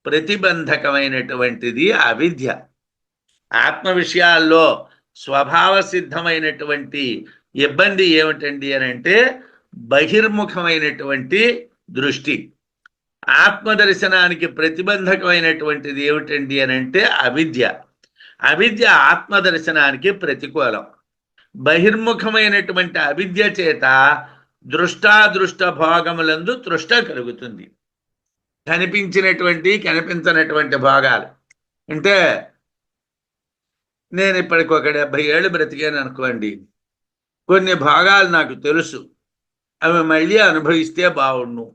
ప్రతిబంధకమైనటువంటిది అవిద్య. ఆత్మ విషయాల్లో స్వభావ సిద్ధమైనటువంటి ఇబ్బంది ఏమిటండి అని అంటే బహిర్ముఖమైనటువంటి దృష్టి. ఆత్మదర్శనానికి ప్రతిబంధకమైనటువంటిది ఏమిటండి అని అంటే అవిద్య. అవిద్య ఆత్మదర్శనానికి ప్రతికూలం. బహిర్ముఖమైనటువంటి అవిద్య చేత దృష్టాదృష్ట భోగములందు తృష్ట కలుగుతుంది. కనిపించినటువంటి కనిపించనటువంటి భోగాలు అంటే నేను ఇప్పటికి ఒక 70 ఏళ్ళు బ్రతికాను అనుకోండి. కొన్ని భాగాలు నాకు తెలుసు, అవి మళ్ళీ అనుభవిస్తే బాగుండు.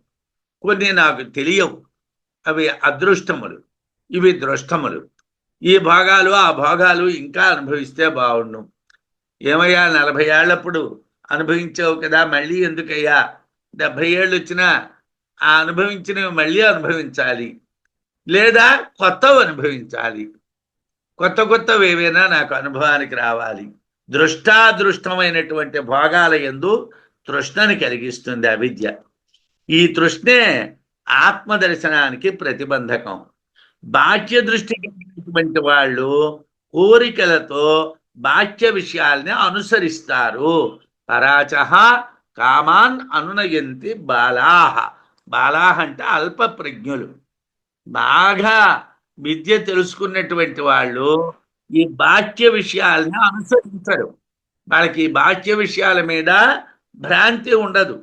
కొన్ని నాకు తెలియవు, అవి అదృష్టములు, ఇవి దృష్టములు. ఈ భాగాలు ఆ భాగాలు ఇంకా అనుభవిస్తే బాగుండు. ఏమయ్యా 40 ఏళ్ళప్పుడు అనుభవించావు కదా, మళ్ళీ ఎందుకయ్యా 70 ఏళ్ళు వచ్చినా ఆ అనుభవించినవి మళ్ళీ అనుభవించాలి, లేదా కొత్తవి అనుభవించాలి. కొత్త కొత్తవి ఏవైనా నాకు అనుభవానికి రావాలి. దృష్టాదృష్టమైనటువంటి భోగాల యందు తృష్ణని కలిగిస్తుంది అవిద్య. ఈ తృష్ణే ఆత్మదర్శనానికి ప్రతిబంధకం. బాహ్య దృష్టి కలిగినటువంటి వాళ్ళు కోరికలతో బాహ్య విషయాల్ని అనుసరిస్తారు. పరాచహ కామాన్ అనునయంతి బాలాహ. బాలాహ అంటే అల్ప ప్రజ్ఞులు. బాగా విద్య తెలుసుకున్నటువంటి వాళ్ళు ఈ బాహ్య విషయాల్ని అనుసరించరు. వాళ్ళకి బాహ్య విషయాల మీద భ్రాంతి ఉండదు.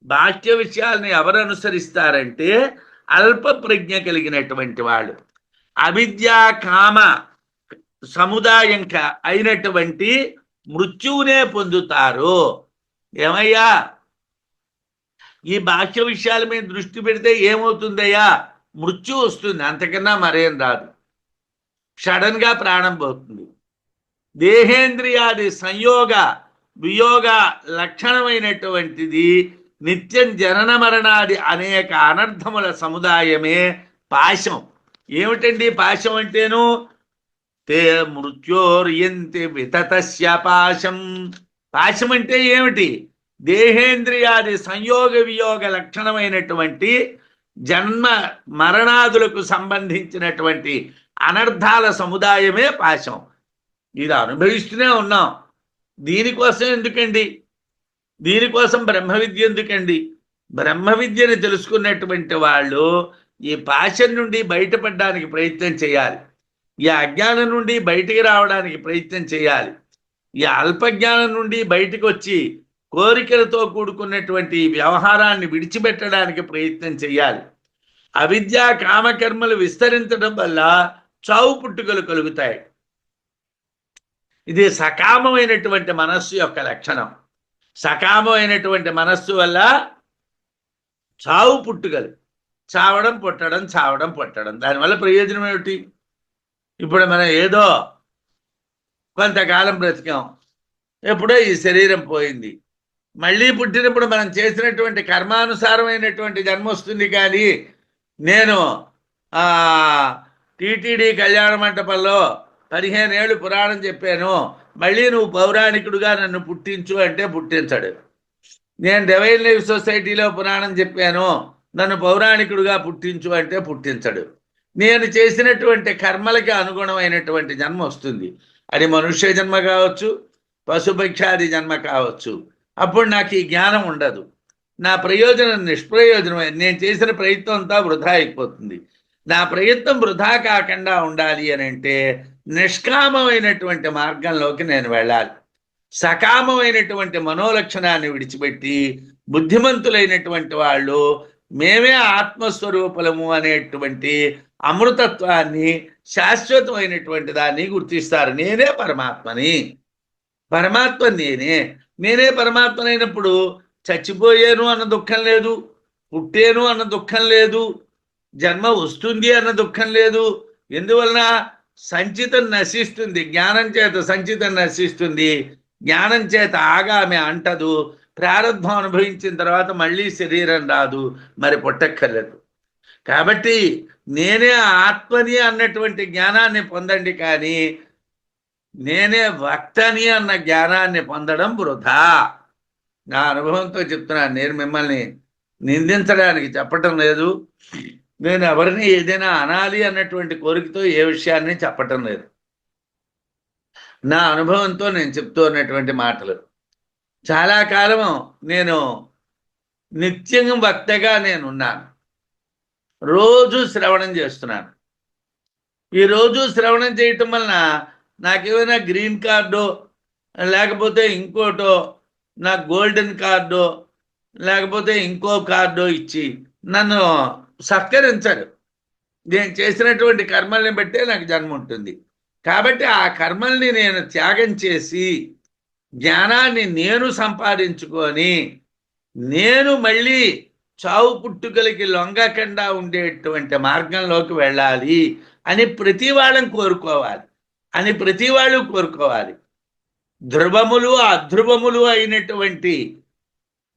బాహ్య విషయాల్ని ఎవరు అనుసరిస్తారంటే అల్ప ప్రజ్ఞ కలిగినటువంటి వాళ్ళు. అవిద్యా కామ సముదాయం అయినటువంటి మృత్యువునే పొందుతారు. ఏమయ్యా, ఈ బాహ్య విషయాల మీద దృష్టి పెడితే ఏమవుతుందయ్యా? మృత్యు వస్తుంది, అంతకన్నా మరేం రాదు. సడన్ గా ప్రాణం పోతుంది. దేహేంద్రియాది సంయోగ వియోగ లక్షణమైనటువంటిది నిత్యం జనన మరణాది అనేక అనర్థముల సముదాయమే పాశం. ఏమిటండి పాశం అంటేను? తే మృత్యోర్యంతి వితతస్య పాశం. పాశం అంటే ఏమిటి? దేహేంద్రియాది సంయోగ వియోగ లక్షణమైనటువంటి జన్మ మరణాదులకు సంబంధించినటువంటి అనర్థాల సముదాయమే పాశం. ఇది అనుభవిస్తూనే ఉన్నాం. దీనికోసం ఎందుకండి? దీనికోసం బ్రహ్మ విద్య ఎందుకండి? బ్రహ్మ విద్యను తెలుసుకున్నటువంటి వాళ్ళు ఈ పాశం నుండి బయటపడడానికి ప్రయత్నం చేయాలి. ఈ అజ్ఞానం నుండి బయటికి రావడానికి ప్రయత్నం చేయాలి. ఈ అల్పజ్ఞానం నుండి బయటకు వచ్చి కోరికలతో కూడుకున్నటువంటి వ్యవహారాన్ని విడిచిపెట్టడానికి ప్రయత్నం చేయాలి. అవిద్యా కామకర్మలు విస్తరించడం వల్ల చావు పుట్టుకలు కలుగుతాయి. ఇది సకామమైనటువంటి మనస్సు యొక్క లక్షణం. సకామమైనటువంటి మనస్సు వల్ల చావు పుట్టుకలు, చావడం పుట్టడం, చావడం పుట్టడం. దానివల్ల ప్రయోజనం ఏమిటి? ఇప్పుడు మనం ఏదో కొంతకాలం బ్రతికాం, ఎప్పుడో ఈ శరీరం పోయింది. మళ్ళీ పుట్టినప్పుడు మనం చేసినటువంటి కర్మానుసారమైనటువంటి జన్మ వస్తుంది. కానీ నేను టీటీడీ కళ్యాణ మంటపంలో 15 ఏళ్ళు పురాణం చెప్పాను, మళ్ళీ నువ్వు పౌరాణికుడుగా నన్ను పుట్టించు అంటే పుట్టించడు. నేను డివైన్ లైఫ్ సొసైటీలో పురాణం చెప్పాను, నన్ను పౌరాణికుడుగా పుట్టించు అంటే పుట్టించడు. నేను చేసినటువంటి కర్మలకి అనుగుణమైనటువంటి జన్మ వస్తుంది. అది మనుష్య జన్మ కావచ్చు, పశుపక్షాది జన్మ కావచ్చు. అప్పుడు నాకు ఈ జ్ఞానం ఉండదు. నా ప్రయోజనం నిష్ప్రయోజనమే. నేను చేసిన ప్రయత్నం అంతా వృధా అయిపోతుంది. నా ప్రయత్నం వృధా కాకుండా ఉండాలి అని అంటే నిష్కామమైనటువంటి మార్గంలోకి నేను వెళ్ళాలి. సకామమైనటువంటి మనోలక్షణాన్ని విడిచిపెట్టి బుద్ధిమంతులైనటువంటి వాళ్ళు మేమే ఆత్మస్వరూపులము అనేటువంటి అమృతత్వాన్ని, శాశ్వతమైనటువంటి దాన్ని గుర్తిస్తారు. నేనే పరమాత్మని, పరమాత్మ నేనే పరమాత్మనైనప్పుడు చచ్చిపోయాను అన్న దుఃఖం లేదు, పుట్టేను అన్న దుఃఖం లేదు, జన్మ వస్తుంది అన్న దుఃఖం లేదు. ఎందువలన? సంచితం నశిస్తుంది. జ్ఞానం చేత సంచితం నశిస్తుంది. జ్ఞానం చేత ఆగామి అంటదు. ప్రారంభం అనుభవించిన తర్వాత మళ్ళీ శరీరం రాదు, మరి పుట్టక్కర్లేదు. కాబట్టి నేనే ఆత్మని అన్నటువంటి జ్ఞానాన్ని పొందండి, కానీ నేనే వక్తని అన్న జ్ఞానాన్ని పొందడం వృధా. నా అనుభవంతో చెప్తున్నాను. నేను మిమ్మల్ని నిందించడానికి చెప్పటం లేదు. నేను ఎవరిని ఏదైనా అనాలి అన్నటువంటి కోరికతో ఏ విషయాన్ని చెప్పటం లేదు. నా అనుభవంతో నేను చెప్తూ ఉన్నటువంటి మాటలు. చాలా కాలం నేను నిత్యం వక్తగా నేనున్నాను. రోజు శ్రవణం చేస్తున్నాను. ఈ రోజు శ్రవణం చేయటం వలన నాకేమైనా గ్రీన్ కార్డు, లేకపోతే ఇంకోటో, నాకు గోల్డెన్ కార్డు, లేకపోతే ఇంకో కార్డు ఇచ్చి నన్ను సత్కరించడు. నేను చేసినటువంటి కర్మల్ని బట్టే నాకు జన్మ ఉంటుంది. కాబట్టి ఆ కర్మల్ని నేను త్యాగం చేసి జ్ఞానాన్ని నేను సంపాదించుకొని నేను మళ్ళీ చావు పుట్టుకలకి లొంగకుండా ఉండేటువంటి మార్గంలోకి వెళ్ళాలి అని ప్రతి వాళ్ళని కోరుకోవాలి ప్రతి వాళ్ళు కోరుకోవాలి. ధ్రువములు అధ్రువములు అయినటువంటి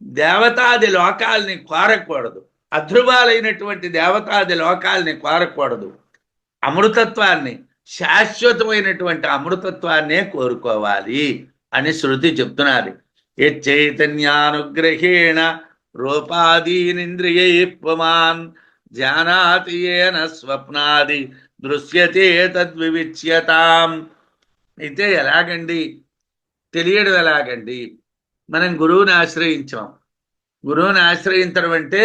దేవతాది లోకాల్ని కోరకూడదు, అధ్రువాలైనటువంటి దేవతాది లోకాల్ని కోరకూడదు. అమృతత్వాన్ని, శాశ్వతమైనటువంటి అమృతత్వాన్నే కోరుకోవాలి అని శృతి చెప్తున్నది. యచ్చైతన్యానుగ్రహేణ రూపాదీనింద్రియై పుమాన్ జానాతి యేన స్వప్నాది దృశ్యతే తద్వివిచ్యతాం. అయితే ఎలాగండి తెలియడం? ఎలాగండి? మనం గురువుని ఆశ్రయించాం. గురువుని ఆశ్రయించడం అంటే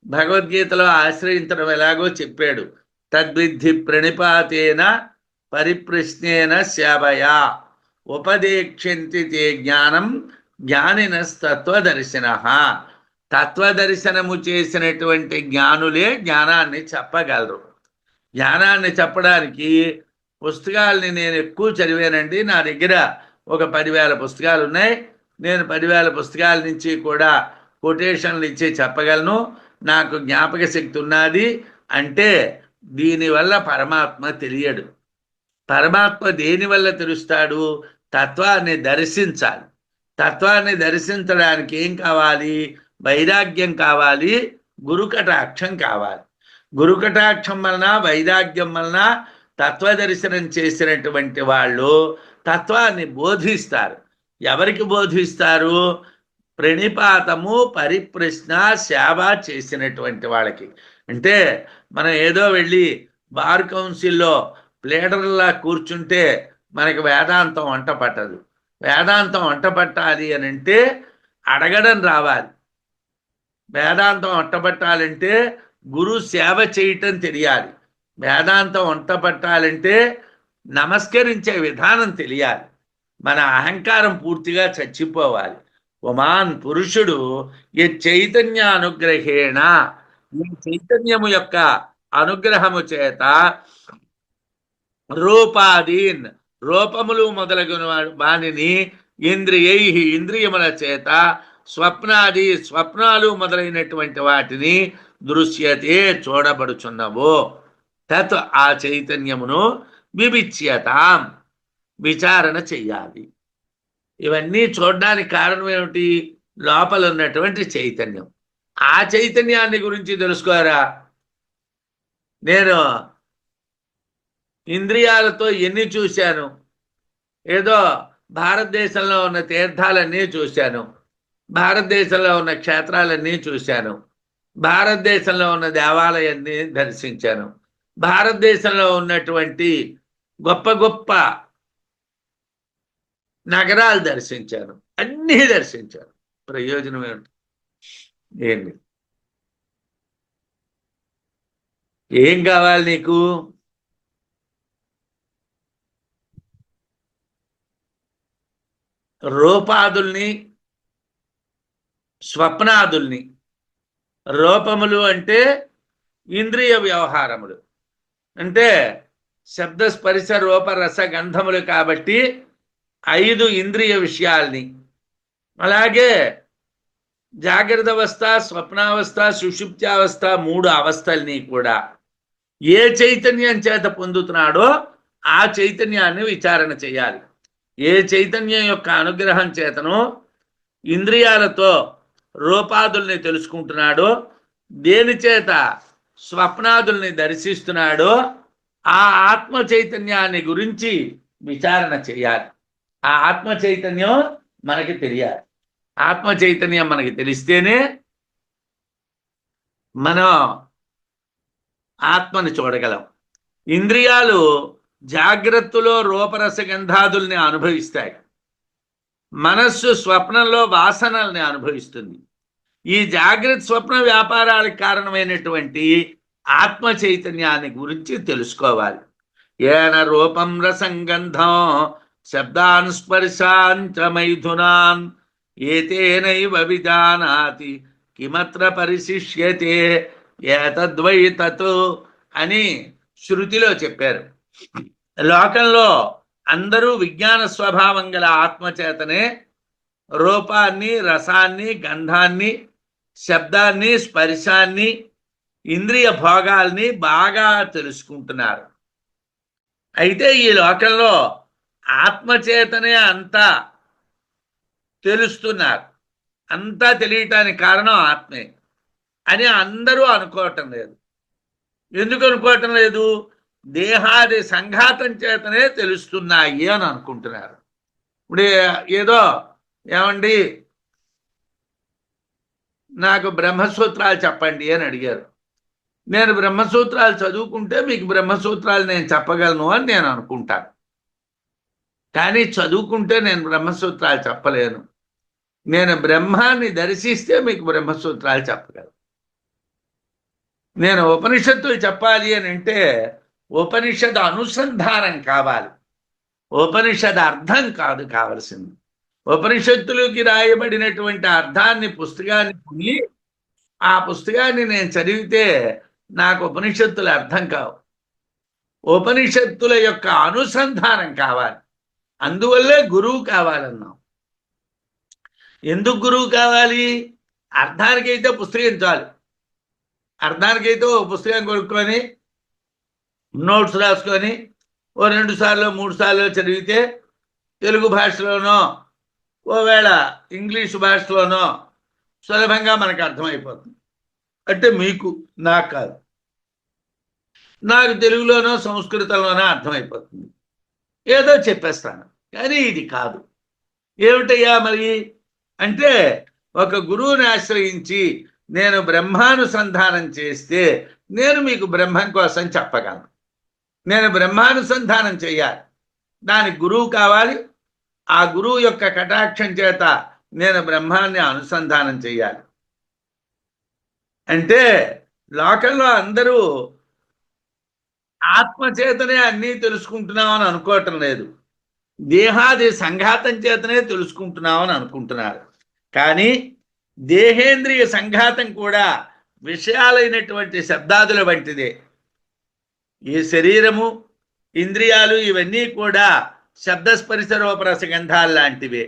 భగవద్గీతలో ఆశ్రయించడం ఎలాగో చెప్పాడు. తద్విద్ధి ప్రణిపాతేన పరిప్రశ్నేన శాభయా ఉపదేక్షంతి తే జ్ఞానం జ్ఞానినస్తత్వదర్శిన. తత్వదర్శనము చేసినటువంటి జ్ఞానులే జ్ఞానాన్ని చెప్పగలరు. జ్ఞానాన్ని చెప్పడానికి పుస్తకాలని నేను ఎక్కువ చదివానండి. నా దగ్గర ఒక 10,000 పుస్తకాలు ఉన్నాయి. నేను 10,000 పుస్తకాల నుంచి కూడా కొటేషన్లు ఇచ్చి చెప్పగలను. నాకు జ్ఞాపక శక్తి ఉన్నది అంటే దీనివల్ల పరమాత్మ తెలియడు. పరమాత్మ దేనివల్ల తెలుస్తాడు? తత్వాన్ని దర్శించాలి. తత్వాన్ని దర్శించడానికి ఏం కావాలి? వైరాగ్యం కావాలి, గురుకటాక్షం కావాలి. గురుకటాక్షం వలన, వైరాగ్యం వలన తత్వదర్శనం చేసినటువంటి వాళ్ళు తత్వాన్ని బోధిస్తారు. ఎవరికి బోధిస్తారు? ప్రణిపాతము, పరిప్రశ్న, సేవ చేసినటువంటి వాళ్ళకి. అంటే మనం ఏదో వెళ్ళి బార్ కౌన్సిల్లో ప్లేడర్లా కూర్చుంటే మనకి వేదాంతం వంట పట్టదు. వేదాంతం వంట పట్టాలి అని అంటే అడగడం రావాలి. వేదాంతం వంట పట్టాలంటే గురు సేవ చేయటం తెలియాలి. వేదాంతం వంట పట్టాలంటే నమస్కరించే విధానం తెలియాలి. మన అహంకారం పూర్తిగా చచ్చిపోవాలి. ఉమాన్ పురుషుడు ఈ చైతన్య అనుగ్రహేణ, ఈ చైతన్యము యొక్క అనుగ్రహము చేత రూపాదీన్, రూపములు మొదలగున వానిని ఇంద్రియై, ఇంద్రియముల చేత స్వప్నాది, స్వప్నాలు మొదలైనటువంటి వాటిని దృశ్యతే, చూడబడుచున్నవో తత్, ఆ చైతన్యమును వివిచ్యతాం, విచారణ చెయ్యాలి. ఇవన్నీ చూడడానికి కారణం ఏమిటి? లోపల ఉన్నటువంటి చైతన్యం. ఆ చైతన్యాన్ని గురించి తెలుసుకోరా? నేను ఇంద్రియాలతో ఎన్ని చూశాను? ఏదో భారతదేశంలో ఉన్న తీర్థాలన్నీ చూశాను, భారతదేశంలో ఉన్న క్షేత్రాలన్నీ చూశాను, భారతదేశంలో ఉన్న దేవాలయాన్ని దర్శించాను, భారతదేశంలో ఉన్నటువంటి గొప్ప గొప్ప నగరాలు దర్శించాను, అన్నీ దర్శించాను. ప్రయోజనం ఏమిటి? ఏంటి? ఏం కావాలి నీకు? రూపాదుల్ని, స్వప్నాదుల్ని. రూపములు అంటే ఇంద్రియ వ్యవహారములు, అంటే శబ్ద స్పర్శ రూప రస గంధములు. కాబట్టి 5 ఇంద్రియ విషయాల్ని, అలాగే జాగ్రత్త అవస్థ, స్వప్నావస్థ, సుషుప్త్యావస్థ, 3 అవస్థల్ని కూడా ఏ చైతన్యం చేత పొందుతున్నాడో ఆ చైతన్యాన్ని విచారణ చేయాలి. ఏ చైతన్యం యొక్క అనుగ్రహం చేతనో ఇంద్రియాలతో రూపాదుల్ని తెలుసుకుంటున్నాడో, దేని చేత స్వప్నాదుల్ని దర్శిస్తున్నాడో ఆ ఆత్మ చైతన్యాన్ని గురించి విచారణ చేయాలి. ఆ ఆత్మ చైతన్యం మనకి తెలియాలి. ఆత్మ చైతన్యం మనకి తెలిస్తేనే మనం ఆత్మని చూడగలం. ఇంద్రియాలు జాగ్రత్తలో రూపరస గంధాదుల్ని అనుభవిస్తాయి. మనస్సు స్వప్నంలో వాసనల్ని అనుభవిస్తుంది. ఈ జాగ్రత్త స్వప్న వ్యాపారాలకు కారణమైనటువంటి ఆత్మ చైతన్యాన్ని గురించి తెలుసుకోవాలి. ఏన రూపం రసంగంధం శబ్దాన్ స్పర్శాంచ మైథునాన్ ఏతేనైవ విజానాతి కిమత్ర పరిశిష్యతే ఏతద్వై తత్ అని శృతిలో చెప్పారు. లోకంలో అందరూ విజ్ఞాన స్వభావం గల ఆత్మచేతనే రూపాన్ని, రసాన్ని, గంధాన్ని, శబ్దాన్ని, స్పర్శాన్ని, ఇంద్రియ భోగాల్ని బాగా తెలుసుకుంటున్నారు. అయితే ఈ లోకంలో ఆత్మచేతనే అంతా తెలుస్తున్నారు. అంతా తెలియటానికి కారణం ఆత్మే అని అందరూ అనుకోవటం లేదు. ఎందుకు అనుకోవటం లేదు? దేహాది సంఘాతం చేతనే తెలుస్తున్నాయి అని అనుకుంటున్నారు. ఇప్పుడు ఏదో ఏమండి నాకు బ్రహ్మసూత్రాలు చెప్పండి అని అడిగారు. నేను బ్రహ్మసూత్రాలు చదువుకుంటే మీకు బ్రహ్మసూత్రాలు నేను చెప్పగలను అని నేను అనుకుంటాను. కానీ చదువుకుంటే నేను బ్రహ్మసూత్రాలు చెప్పలేను. నేను బ్రహ్మాన్ని దర్శిస్తే మీకు బ్రహ్మసూత్రాలు చెప్పగలను. నేను ఉపనిషత్తులు చెప్పాలి అని అంటే ఉపనిషద్ అనుసంధానం కావాలి. ఉపనిషద్ అర్థం కాదు కావలసింది. ఉపనిషత్తులకి రాయబడినటువంటి అర్థాన్ని పుస్తకాన్ని కొని ఆ పుస్తకాన్ని నేను చదివితే నాకు ఉపనిషత్తుల అర్థం కావు. ఉపనిషత్తుల యొక్క అనుసంధానం కావాలి. అందువల్లే గురువు కావాలన్నాం. ఎందుకు గురువు కావాలి? అర్థానికైతే పుస్తకం చాలు. అర్థానికైతే ఓ పుస్తకం కొనుక్కొని నోట్స్ రాసుకొని ఓ 2 సార్లు 3 సార్లు చదివితే తెలుగు భాషలోనో ఓవేళ ఇంగ్లీష్ భాషలోనో సులభంగా మనకు అర్థమైపోతుంది. అంటే మీకు, నాకు కాదు. నాకు తెలుగులోనో సంస్కృతంలోనో అర్థమైపోతుంది. ఏదో చెప్పేస్తాను. కానీ ఇది కాదు. ఏమిటయ్యా మరి అంటే ఒక గురువుని ఆశ్రయించి నేను బ్రహ్మానుసంధానం చేస్తే నేను మీకు బ్రహ్మం కోసం చెప్పగలను. నేను బ్రహ్మానుసంధానం చేయాలి. దానికి గురువు కావాలి. ఆ గురువు యొక్క కటాక్షం చేత నేను బ్రహ్మాన్ని అనుసంధానం చేయాలి. అంటే లోకంలో అందరూ ఆత్మచేతనే అన్నీ తెలుసుకుంటున్నామని అనుకోవటం లేదు. దేహాది సంఘాతం చేతనే తెలుసుకుంటున్నామని అనుకుంటున్నారు. కానీ దేహేంద్రియ సంఘాతం కూడా విషయాలైనటువంటి శబ్దాదుల వంటిదే. ఈ శరీరము, ఇంద్రియాలు ఇవన్నీ కూడా శబ్దస్పర్శ రూపరస గంధాలు లాంటివే.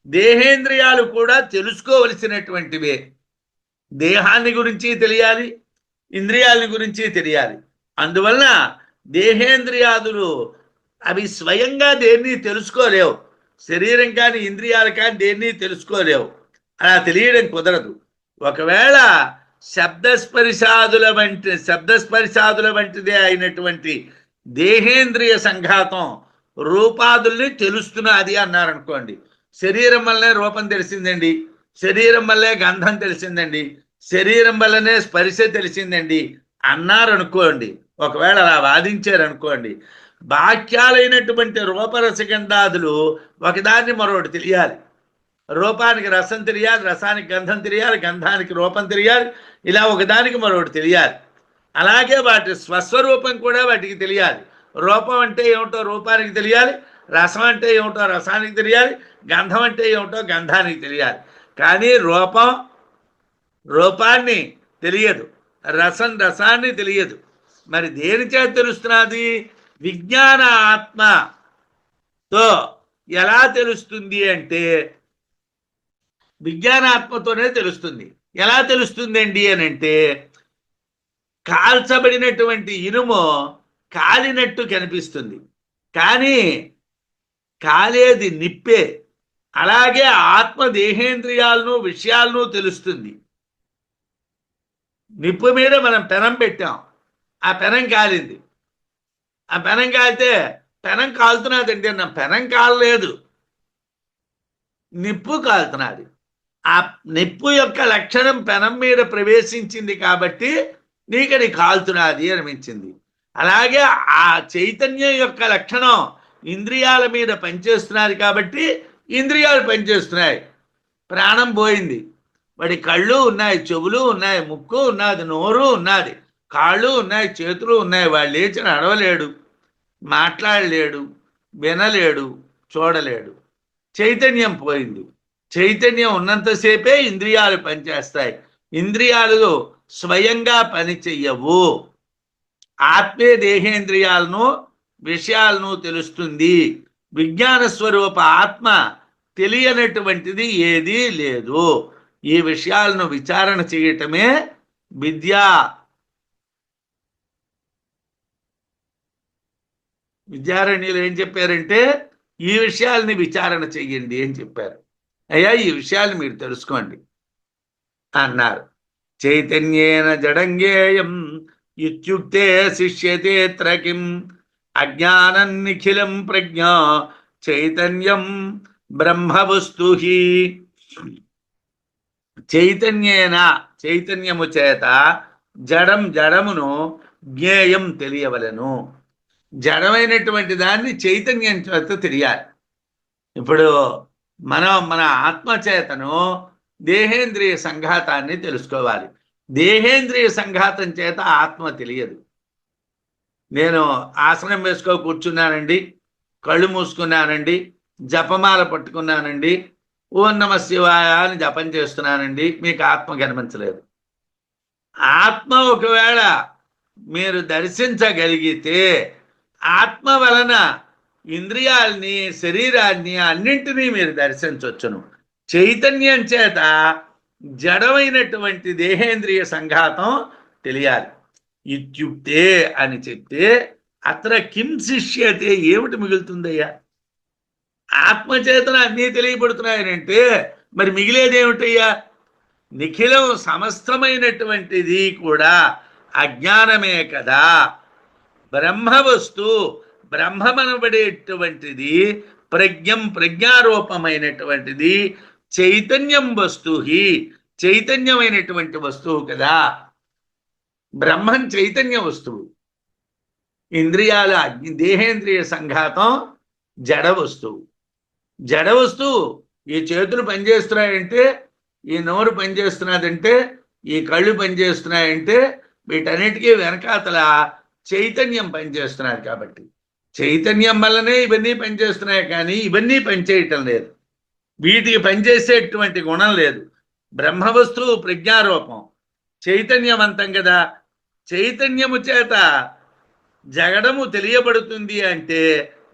దేహేంద్రియాలు కూడా తెలుసుకోవలసినటువంటివే. దేహాన్ని గురించి తెలియాలి, ఇంద్రియాలని గురించి తెలియాలి. అందువలన దేహేంద్రియాదులు అవి స్వయంగా దేన్ని తెలుసుకోలేవు. శరీరం కానీ ఇంద్రియాలు కానీ దేన్ని తెలుసుకోలేవు. అలా తెలియడం కుదరదు. ఒకవేళ శబ్దస్పర్శాదుల వంటిదే అయినటువంటి దేహేంద్రియ సంఘాతం రూపాదుల్ని తెలుస్తున్నది అన్నారనుకోండి. శరీరం వల్లనే రూపం తెలిసిందండి, శరీరం వల్లే గంధం తెలిసిందండి, శరీరం వల్లనే స్పర్శ తెలిసిందండి అన్నారనుకోండి. ఒకవేళ అలా వాదించారనుకోండి, బాక్యాలైనటువంటి రూపరసగంధాదులు ఒకదాన్ని మరొకటి తెలియాలి. రూపానికి రసం తెలియాలి, రసానికి గంధం తెలియాలి, గంధానికి రూపం తెలియాలి. ఇలా ఒకదానికి మరొకటి తెలియాలి. అలాగే వాటి స్వస్వరూపం కూడా వాటికి తెలియాలి. రూపం అంటే ఏమిటో రూపానికి తెలియాలి, రసం అంటే ఏమిటో రసానికి తెలియాలి, గంధం అంటే ఏమిటో గంధానికి తెలియాలి. కానీ రూపాన్ని తెలియదు, రసం రసాన్ని తెలియదు. మరి దేని చేత తెలుస్తున్నది? విజ్ఞాన ఆత్మతో ఎలా తెలుస్తుంది అంటే విజ్ఞానాత్మతోనే తెలుస్తుంది. ఎలా తెలుస్తుందండి అని అంటే కాల్చబడినటువంటి ఇనుము కాలినట్టు కనిపిస్తుంది, కానీ కాలేది నిప్పే. అలాగే ఆత్మ దేహేంద్రియాలను విషయాలను తెలుస్తుంది. నిప్పు మీద మనం పెనం పెట్టాం, ఆ పెనం కాలింది. ఆ పెనం కాలితే పెనం కాలుతున్నదండి అన్న పెనం కాలలేదు, నిప్పు కాలుతున్నది. ఆ నిప్పు యొక్క లక్షణం పెనం మీద ప్రవేశించింది కాబట్టి నీకది కాలుతున్నది అనిపించింది. అలాగే ఆ చైతన్యం యొక్క లక్షణం ఇంద్రియాల మీద పనిచేస్తున్నది కాబట్టి ఇంద్రియాలు పనిచేస్తున్నాయి. ప్రాణం పోయింది, వాడి కళ్ళు ఉన్నాయి, చెవులు ఉన్నాయి, ముక్కు ఉన్నది, నోరు ఉన్నది, కాళ్ళు ఉన్నాయి, చేతులు ఉన్నాయి. వాడు లేచి నడవలేడు, మాట్లాడలేడు, వినలేడు, చూడలేడు. చైతన్యం పోయింది. చైతన్యం ఉన్నంతసేపే ఇంద్రియాలు పనిచేస్తాయి. ఇంద్రియాలు స్వయంగా పని చెయ్యవు. ఆత్మే దేహేంద్రియాలను విషయాలను తెలుస్తుంది. విజ్ఞాన స్వరూప ఆత్మ తెలియనటువంటిది ఏదీ లేదు. ఈ విషయాలను విచారణ చేయటమే విద్య. విద్యారణ్యులు ఏం చెప్పారంటే ఈ విషయాల్ని విచారణ చెయ్యండి అని చెప్పారు. అయ్యా ఈ విషయాలు మీరు తెలుసుకోండి అన్నారు. చైతన్యేన జడంగేయం ఇత్యుక్తే శిష్యతేత్ర కిం అజ్ఞానం నిఖిలం ప్రజ్ఞా చైతన్యం బ్రహ్మవస్తు. చైతన్యేన చైతన్యము చేత జడం జడమును జ్ఞేయం తెలియవలను. జడమైనటువంటి దాన్ని చైతన్యం చేత తెలియాలి. ఇప్పుడు మన ఆత్మచేతను దేహేంద్రియ సంఘాతాన్ని తెలుసుకోవాలి. దేహేంద్రియ సంఘాతం చేత ఆత్మ తెలియదు. నేను ఆసనం వేసుకో కూర్చున్నానండి, కళ్ళు మూసుకున్నానండి, జపమాల పట్టుకున్నానండి, ఓం నమః శివాయ అని జపం చేస్తున్నానండి, మీకు ఆత్మ కనిపించలేదు. ఆత్మ ఒకవేళ మీరు దర్శించగలిగితే ఆత్మ వలన ఇంద్రియాల్ని శరీరాన్ని అన్నింటినీ మీరు దర్శించవచ్చును. చైతన్యం చేత జడమైనటువంటి దేహేంద్రియ సంఘాతం తెలియాలి. ఇత్యుక్తే అని చెప్తే అత్ర కిం శిష్యతే, ఏమిటి మిగులుతుందయ్యా? ఆత్మచేతన అన్నీ తెలియబడుతున్నాయనంటే మరి మిగిలేదేమిటయ్యా? నిఖిలం సమస్తమైనటువంటిది కూడా అజ్ఞానమే కదా. బ్రహ్మవస్తు బ్రహ్మమనబడేటువంటిది ప్రజ్ఞం ప్రజ్ఞారూపమైనటువంటిది, చైతన్యం వస్తుహి చైతన్యమైనటువంటి వస్తువు కదా. బ్రహ్మం చైతన్య వస్తువు, ఇంద్రియాల దేహేంద్రియ సంఘాతం జడ వస్తువు. జడ వస్తువు ఈ చేతులు పనిచేస్తున్నాయంటే, ఈ నోరు పనిచేస్తున్నదంటే, ఈ కళ్ళు పనిచేస్తున్నాయంటే వీటన్నిటికీ వెనకాతల చైతన్యం పనిచేస్తున్నారు. కాబట్టి చైతన్యం వల్లనే ఇవన్నీ పనిచేస్తున్నాయి, కానీ ఇవన్నీ పనిచేయటం లేదు. వీటికి పనిచేసేటువంటి గుణం లేదు. బ్రహ్మవస్తువు ప్రజ్ఞారూపం, చైతన్యవంతం కదా. చైతన్యము చేత జగడము తెలియబడుతుంది అంటే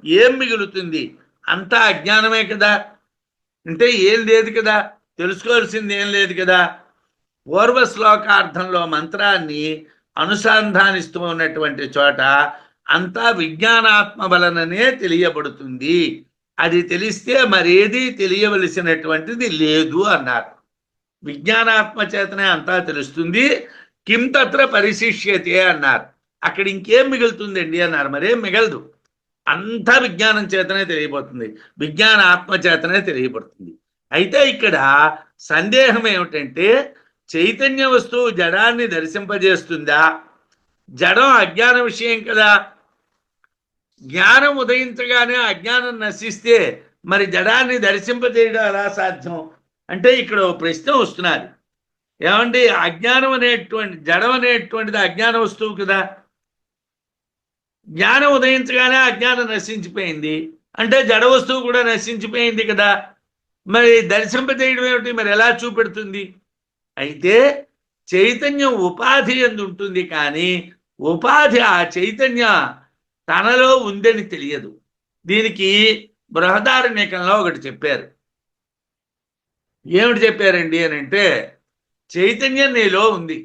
ఏం మిగులుతుంది? అంతా అజ్ఞానమే కదా. అంటే ఏం లేదు కదా, తెలుసుకోవాల్సింది ఏం లేదు కదా. పూర్వ శ్లోకార్థంలో మంత్రాన్ని అనుసంధానిస్తూ ఉన్నటువంటి చోట అంతా విజ్ఞానాత్మ వలననే తెలియబడుతుంది. అది తెలిస్తే మరేది తెలియవలసినటువంటిది లేదు అన్నారు. విజ్ఞానాత్మ చేతనే అంతా తెలుస్తుంది. కిం తత్ర పరిశిష్యతే అన్నారు. అక్కడ ఇంకేం మిగులుతుందండి అన్నారు. మరేం మిగలదు, అంతా విజ్ఞానం చేతనే తెలియబడుతుంది, విజ్ఞాన ఆత్మ చేతనే తెలియబడుతుంది. అయితే ఇక్కడ సందేహం ఏమిటంటే చైతన్య వస్తువు జడాన్ని దర్శింపజేస్తుందా? జడం అజ్ఞాన విషయం కదా. జ్ఞానం ఉదయించగానే అజ్ఞానం నశిస్తే మరి జడాన్ని దర్శింపజేయడం ఎలా సాధ్యం అంటే ఇక్కడ ప్రశ్న వస్తున్నది. ఏమండి, అజ్ఞానం అనేటువంటి జడం అనేటువంటిది అజ్ఞాన వస్తువు కదా. జ్ఞానం ఉదయించగానే అజ్ఞానం నశించిపోయింది అంటే జడ వస్తువు కూడా నశించిపోయింది కదా. మరి దర్శింపజేయడం ఏమిటి? మరి ఎలా చూపెడుతుంది? అయితే చైతన్యం ఉపాధి ఎందు ఉంటుంది, కానీ ఉపాధి ఆ చైతన్య తనలో ఉందని తెలియదు. దీనికి బృహదారణ్యకంలో ఒకటి చెప్పారు. ఏమిటి చెప్పారండి అని అంటే, చైతన్యం నీలో ఉంది,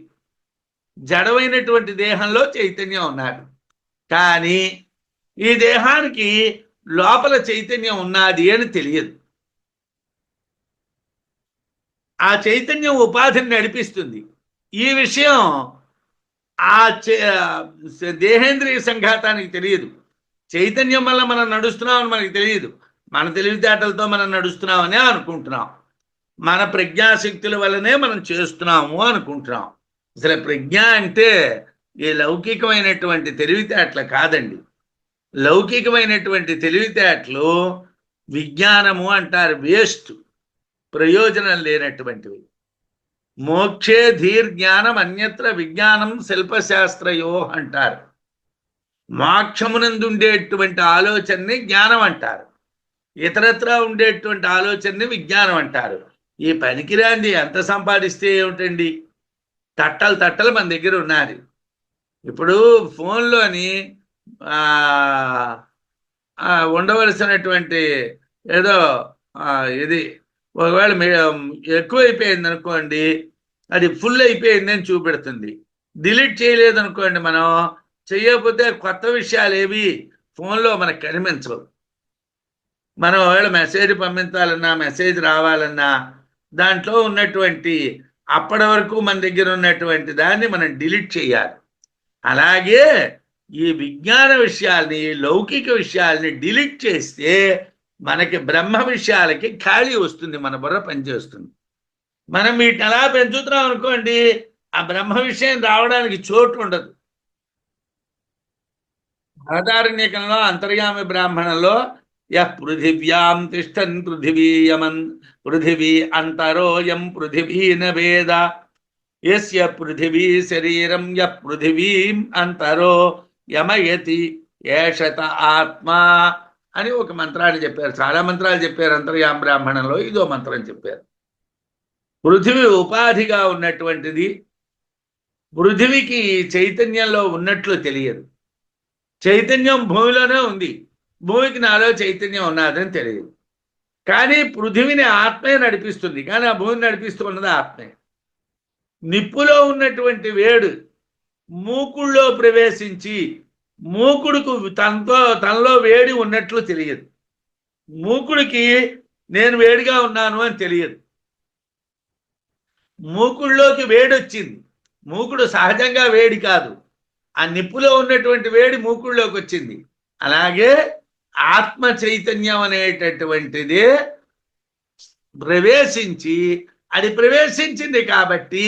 జడమైనటువంటి దేహంలో చైతన్యం ఉన్నాడు, కానీ ఈ దేహానికి లోపల చైతన్యం ఉన్నది అని తెలియదు. ఆ చైతన్యం ఉపాధిని నడిపిస్తుంది. ఈ విషయం ఆ దేహేంద్రియ సంఘాతానికి తెలియదు. చైతన్యం వల్ల మనం నడుస్తున్నామని మనకి తెలియదు. మన తెలివితేటలతో మనం నడుస్తున్నామని అనుకుంటున్నాం. మన ప్రజ్ఞాశక్తుల వల్లనే మనం చేస్తున్నాము అనుకుంటున్నాం. అసలు ప్రజ్ఞ అంటే ఈ లౌకికమైనటువంటి తెలివితేటలు కాదండి. లౌకికమైనటువంటి తెలివితేటలు విజ్ఞానము అంటారు, వేస్ట్, ప్రయోజనం లేనటువంటివి. మోక్షే ధీర్ జ్ఞానం అన్యత్ర విజ్ఞానం శిల్పశాస్త్రయో అంటారు. మోక్షమునందు ఉండేటువంటి ఆలోచనని జ్ఞానం అంటారు, ఇతరత్రా ఉండేటువంటి ఆలోచనని విజ్ఞానం అంటారు. ఈ పనికిరాంది ఎంత సంపాదిస్తే ఏమిటండి? తట్టలు తట్టలు మన దగ్గర ఉన్నది. ఇప్పుడు ఫోన్లోని ఉండవలసినటువంటి ఏదో ఇది ఒకవేళ ఎక్కువైపోయింది అనుకోండి, అది ఫుల్ అయిపోయిందని చూపెడుతుంది. డిలీట్ చేయలేదు అనుకోండి, మనం చెయ్యకపోతే కొత్త విషయాలు ఏవి ఫోన్లో మనకు కనిపించవు. మనం ఒకవేళ మెసేజ్ పంపించాలన్నా, మెసేజ్ రావాలన్నా దాంట్లో ఉన్నటువంటి అప్పటి వరకు మన దగ్గర ఉన్నటువంటి దాన్ని మనం డిలీట్ చేయాలి. అలాగే ఈ విజ్ఞాన విషయాల్ని, లౌకిక విషయాల్ని డిలీట్ చేస్తే మనకి బ్రహ్మ విషయాలకి ఖాళీ వస్తుంది, మన బుర్ర పనిచేస్తుంది. మనం వీటిని ఎలా పెంచుతున్నాం అనుకోండి, ఆ బ్రహ్మ విషయం రావడానికి చోటు ఉండదు. బృహదారణ్యకంలో అంతర్యామి బ్రాహ్మణంలో యః పృథివ్యాం తిష్టన్ పృథివీయమన్ పృథివీ అంతరోయం పృథివీ న వేద యస్య పృథివీ శరీరం యః పృథివీం అంతరో యమయతి ఏషత ఆత్మా అని ఒక మంత్రాన్ని చెప్పారు. చాలా మంత్రాలు చెప్పారు అంతర్యామ బ్రాహ్మణంలో, ఇదో మంత్రం చెప్పారు. పృథివీ ఉపాధిగా ఉన్నటువంటిది. పృథివీకి చైతన్యంలో ఉన్నట్లు తెలియదు. చైతన్యం భూమిలోనే ఉంది, భూమికి నాలో చైతన్యం ఉన్నదని తెలియదు. కానీ పృథివిని ఆత్మే నడిపిస్తుంది, కానీ ఆ భూమిని నడిపిస్తున్నది ఆత్మే. నిప్పులో ఉన్నటువంటి వేడు మూకుళ్ళలో ప్రవేశించి మూకుడుకు తనలో వేడి ఉన్నట్లు తెలియదు. మూకుడికి నేను వేడిగా ఉన్నాను అని తెలియదు. మూకుళ్ళలోకి వేడి వచ్చింది, మూకుడు సహజంగా వేడి కాదు, ఆ నిప్పులో ఉన్నటువంటి వేడి మూకుళ్ళలోకి వచ్చింది. అలాగే ఆత్మ చైతన్యం అనేటటువంటిది ప్రవేశించి, అది ప్రవేశించింది కాబట్టి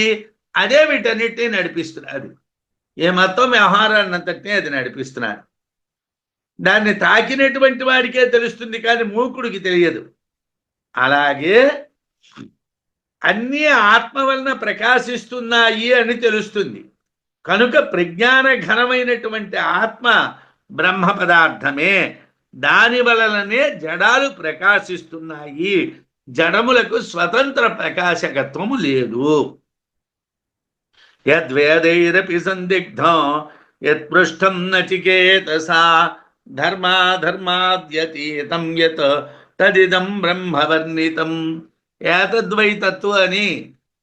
అదే వీటన్నిటినీ నడిపిస్తున్నది. ఏ మొత్తం వ్యవహారాన్ని అంతటినీ అది నడిపిస్తున్నాడు. దాన్ని తాకినటువంటి వాడికే తెలుస్తుంది, కానీ మూకుడికి తెలియదు. అలాగే అన్నీ ఆత్మ వలన ప్రకాశిస్తున్నాయి అని తెలుస్తుంది. కనుక ప్రజ్ఞాన ఘనమైనటువంటి ఆత్మ బ్రహ్మ పదార్థమే. దాని వలననే జడాలు ప్రకాశిస్తున్నాయి. జడములకు స్వతంత్ర ప్రకాశకత్వము లేదు. యద్వేదైరపి సందిగ్ధం యత్పృష్టం నచికేతసా ధర్మాధర్మాద్యతీతం యత్ తదిదం బ్రహ్మవర్ణితం. ఏతద్వైతత్వ అని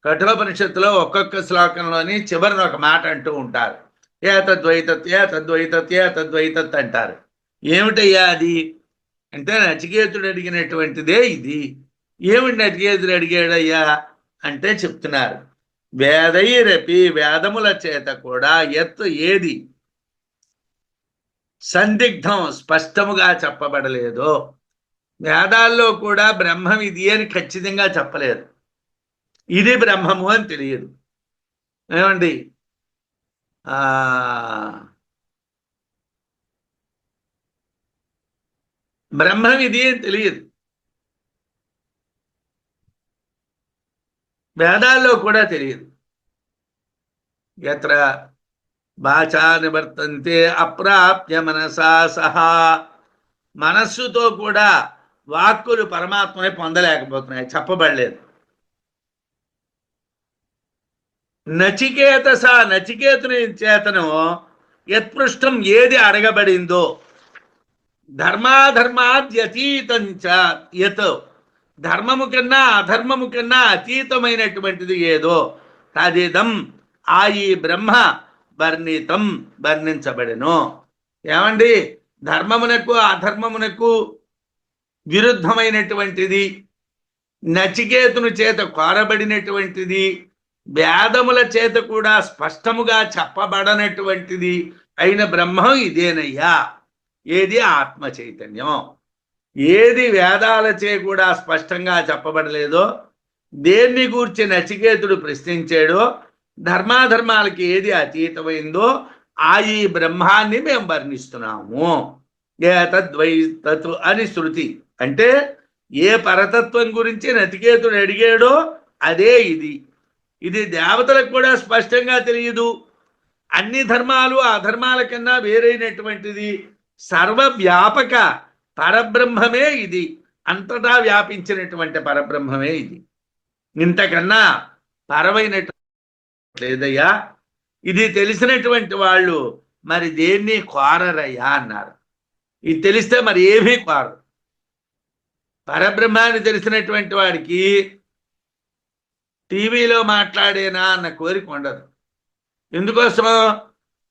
కఠోపనిషత్తులో ఒక్కొక్క శ్లోకంలోని చివరిన ఒక మాట అంటూ ఉంటారు. ఏతద్వైతత్ ఏతద్వైతత్ ఏతద్వైతత్ అంటారు. ఏమిటయ్యా అది అంటే, నచికేతుడు అడిగినటువంటిదే ఇది. ఏమిటి నచికేతుడు అడిగాడయ్యా అంటే చెప్తున్నారు, వేదైరపి వేదముల చేత కూడా ఎత్తు ఏది సందిగ్ధం స్పష్టముగా చెప్పబడలేదో, వేదాల్లో కూడా బ్రహ్మం ఇది అని ఖచ్చితంగా చెప్పలేదు. ఇది బ్రహ్మము అని తెలియదు. ఏమండి, బ్రహ్మం ఇది అని తెలియదు. వేదాల్లో కూడా తెలియదు. యత్ర వాచా నివర్తంతే అప్రాప్య మనసా సహా. మనస్సుతో కూడా వాక్కులు పరమాత్మని పొందలేకపోతున్నాయి, చెప్పబడలేదు. నచికేతస నచికేతుని చేతను యత్పృష్టం ఏది అడగబడిందో, ధర్మాధర్మాద్యతీతంచ యత్ ధర్మము కన్నా అధర్మము కన్నా అతీతమైనటువంటిది ఏదో తదిదం ఆ ఈ బ్రహ్మ వర్ణితం వర్ణించబడెను. ఏమండి, ధర్మమునకు అధర్మమునకు విరుద్ధమైనటువంటిది, నచికేతుని చేత కోరబడినటువంటిది, వేదముల చేత కూడా స్పష్టముగా చెప్పబడనటువంటిది అయిన బ్రహ్మం ఇదేనయ్యా. ఏది ఆత్మ చైతన్యం. ఏది వేదాలచే కూడా స్పష్టంగా చెప్పబడలేదో, దేన్ని గూర్చి నచికేతుడు ప్రశ్నించాడో, ధర్మాధర్మాలకి ఏది అతీతమైందో ఆ ఈ బ్రహ్మాన్ని మేము వర్ణిస్తున్నాము. ఏతద్వైతత్ అని శృతి. అంటే ఏ పరతత్వం గురించి నచికేతుడు అడిగాడో అదే ఇది. ఇది దేవతలకు కూడా స్పష్టంగా తెలియదు. అన్ని ధర్మాలు ఆ ధర్మాల కన్నా వేరైనటువంటిది, సర్వవ్యాపక పరబ్రహ్మమే ఇది. అంతటా వ్యాపించినటువంటి పరబ్రహ్మమే ఇది. ఇంతకన్నా పరమైనటువంటి లేదయ్యా. ఇది తెలిసినటువంటి వాళ్ళు మరి దేన్ని కోరరయ్యా అన్నారు. ఇది తెలిస్తే మరి ఏమీ కోరరు. పరబ్రహ్మాన్ని తెలిసినటువంటి వాడికి టీవీలో మాట్లాడేనా అన్న కోరిక ఉండదు. ఎందుకోసమో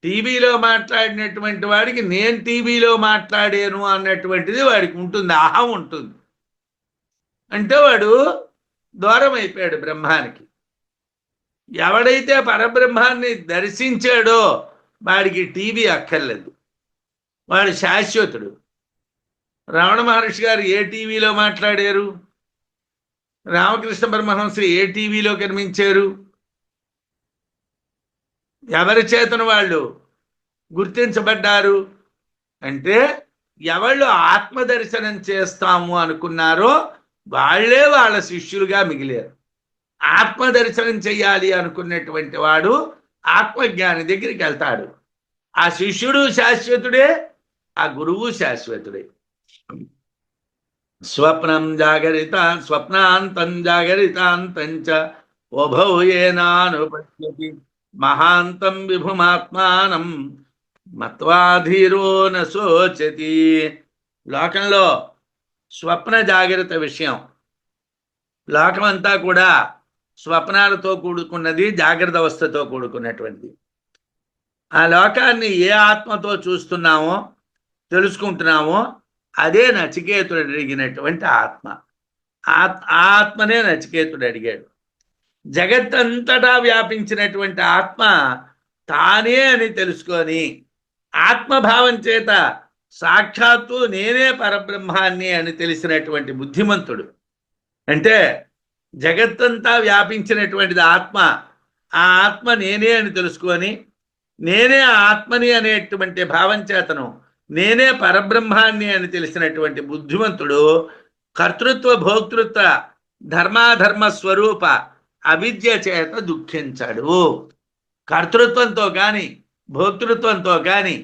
టీవీలో మాట్లాడినటువంటి వాడికి నేను టీవీలో మాట్లాడాను అన్నటువంటిది వాడికి ఉంటుంది, అహం ఉంటుంది. అంటే వాడు దూరం అయిపోయాడు బ్రహ్మానికి. ఎవడైతే పరబ్రహ్మాన్ని దర్శించాడో వాడికి టీవీ అక్కర్లేదు, వాడు శాశ్వతుడు. రమణ మహర్షి గారు ఏ టీవీలో మాట్లాడారు? రామకృష్ణ పరమహంసలు ఏ టీవీలో కనిపించారు? ఎవరి చేతన వాళ్ళు గుర్తించబడ్డారు అంటే ఎవళ్ళు ఆత్మదర్శనం చేస్తాము అనుకున్నారో వాళ్లే వాళ్ళ శిష్యులుగా మిగిలారు. ఆత్మదర్శనం చెయ్యాలి అనుకున్నటువంటి వాడు ఆత్మజ్ఞాని దగ్గరికి వెళ్తాడు. ఆ శిష్యుడు శాశ్వతుడే, ఆ గురువు శాశ్వతుడే. స్వప్నం జాగరిత స్వప్నాంతం జాగరితాంతం చ ఉభౌ ఏనానుపశ్యతి మహాంతం విభుమాత్మానం మత్వాధీరో న శోచతి. లోకంలో స్వప్న జాగ్రత్త విషయం, లోకమంతా కూడా స్వప్నాలతో కూడుకున్నది, జాగ్రత్త అవస్థతో కూడుకున్నటువంటిది. ఆ లోకాన్ని ఏ ఆత్మతో చూస్తున్నామో తెలుసుకుంటున్నామో అదే నచికేతుడు అడిగినటువంటి ఆత్మ. ఆత్మనే నచికేతుడు అడిగాడు. జగత్తంతటా వ్యాపించినటువంటి ఆత్మ తానే అని తెలుసుకొని ఆత్మభావం చేత సాక్షాత్తు నేనే పరబ్రహ్మాన్ని అని తెలిసినటువంటి బుద్ధిమంతుడు. అంటే జగత్తంతా వ్యాపించినటువంటిది ఆత్మ. ఆ ఆత్మ నేనే అని తెలుసుకొని నేనే ఆత్మని అనేటువంటి భావం చేతను నేనే పరబ్రహ్మాన్ని అని తెలిసినటువంటి బుద్ధిమంతుడు కర్తృత్వ భోక్తృత్వ ధర్మాధర్మ స్వరూప అవిద్య చేత దుఃఖించడు. కర్తృత్వంతో కానీ భోక్తృత్వంతో కానీ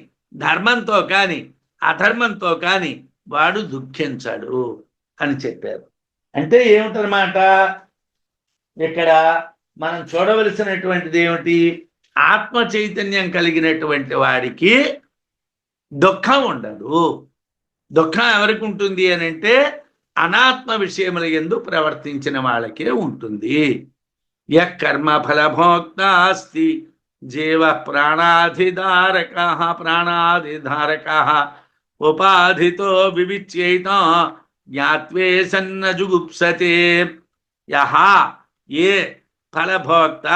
ధర్మంతో కానీ అధర్మంతో కానీ వాడు దుఃఖించడు అని చెప్పారు. అంటే ఏమిటనమాట, ఇక్కడ మనం చూడవలసినటువంటిది ఏమిటి? ఆత్మ చైతన్యం కలిగినటువంటి వాడికి దుఃఖం ఉండదు. దుఃఖం ఎవరికి ఉంటుంది అని అంటే అనాత్మ విషయముల యందు ప్రవర్తించిన వాళ్ళకే ఉంటుంది. యః కర్మ ఫలభోక్త అస్తి జీవ ప్రాణాధిధారక ఉపాధితో వివిచ్యేత జ్ఞాత్వేషన్న జుగుప్సతే. యహ ఏ ఫలభోక్త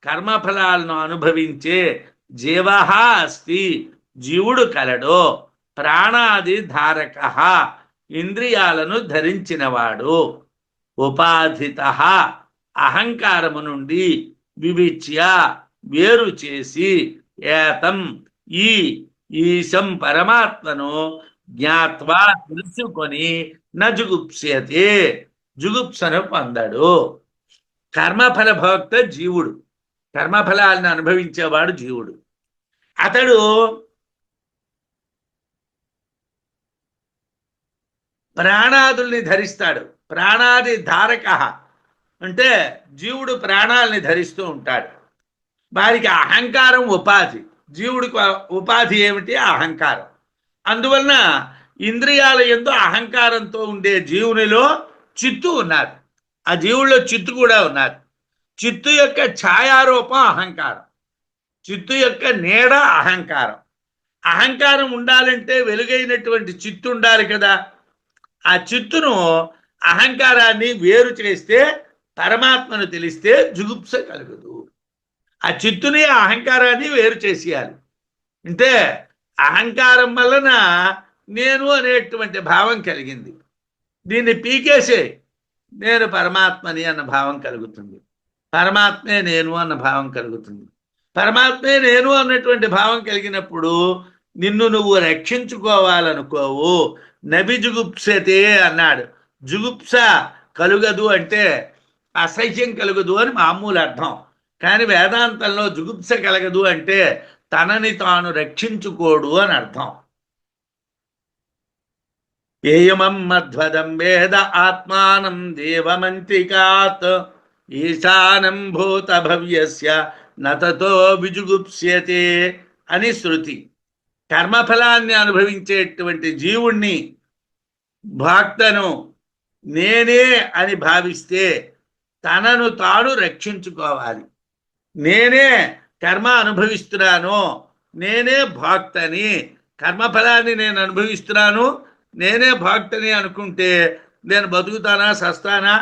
కర్మఫలాలను అనుభవించే జీవ అస్తి జీవుడు కలడో, ప్రాణాది ధారక ఇంద్రియాలను ధరించినవాడు, ఉపాధిత అహంకారము నుండి వివిచ్య వేరు చేసి ఏతం ఈ ఈశం పరమాత్మను జ్ఞాత్వా తెలుసుకొని నజుగుప్స్యతే జుగుప్సను పొందడు. కర్మఫల భోక్త జీవుడు, కర్మఫలాలను అనుభవించేవాడు జీవుడు. అతడు ప్రాణాదుల్ని ధరిస్తాడు. ప్రాణాది ధారక అంటే జీవుడు ప్రాణాలని ధరిస్తూ ఉంటాడు. వారికి అహంకారం ఉపాధి. జీవుడికి ఉపాధి ఏమిటి? అహంకారం. అందువలన ఇంద్రియాల యందు అహంకారంతో ఉండే జీవునిలో చిత్తు ఉన్నది. ఆ జీవుల్లో చిత్తు కూడా ఉన్నది. చిత్తు యొక్క ఛాయారూపం అహంకారం, చిత్తు యొక్క నీడ అహంకారం. అహంకారం ఉండాలంటే వెలుగైనటువంటి చిత్తు ఉండాలి కదా. ఆ చిత్తును అహంకారాన్ని వేరు చేస్తే పరమాత్మను తెలిస్తే జుగుప్స కలుగదు. ఆ చిత్తుని అహంకారాన్ని వేరు చేసేయాలి. అంటే అహంకారం వలన నేను అనేటువంటి భావం కలిగింది, దీన్ని పీకేసే నేను పరమాత్మని అన్న భావం కలుగుతుంది. పరమాత్మే నేను అన్న భావం కలుగుతుంది. పరమాత్మే నేను అన్నటువంటి భావం కలిగినప్పుడు నిన్ను నువ్వు రక్షించుకోవాలనుకోవు. నబి జుగుప్సతే అన్నాడు. జుగుప్స కలుగదు అంటే అసహ్యం కలుగదు అని మామూలు అర్థం. కానీ వేదాంతంలో జుగుప్స కలగదు అంటే తనని తాను రక్షించుకోడు అని అర్థం. ఏయమం మధ్వదం వేద ఆత్మానం దేవమంతికాత్ ఈశానం భూత భవ్యస్య నతతో విజుగుప్స్యతే అని శృతి. కర్మఫలాన్ని అనుభవించేటువంటి జీవుణ్ణి భక్తను నేనే అని భావిస్తే తనను తాను రక్షించుకోవాలి. నేనే కర్మ అనుభవిస్తున్నాను, నేనే భక్తని, కర్మఫలాన్ని నేను అనుభవిస్తున్నాను, నేనే భక్తని అనుకుంటే నేను బతుకుతానా సస్తానా,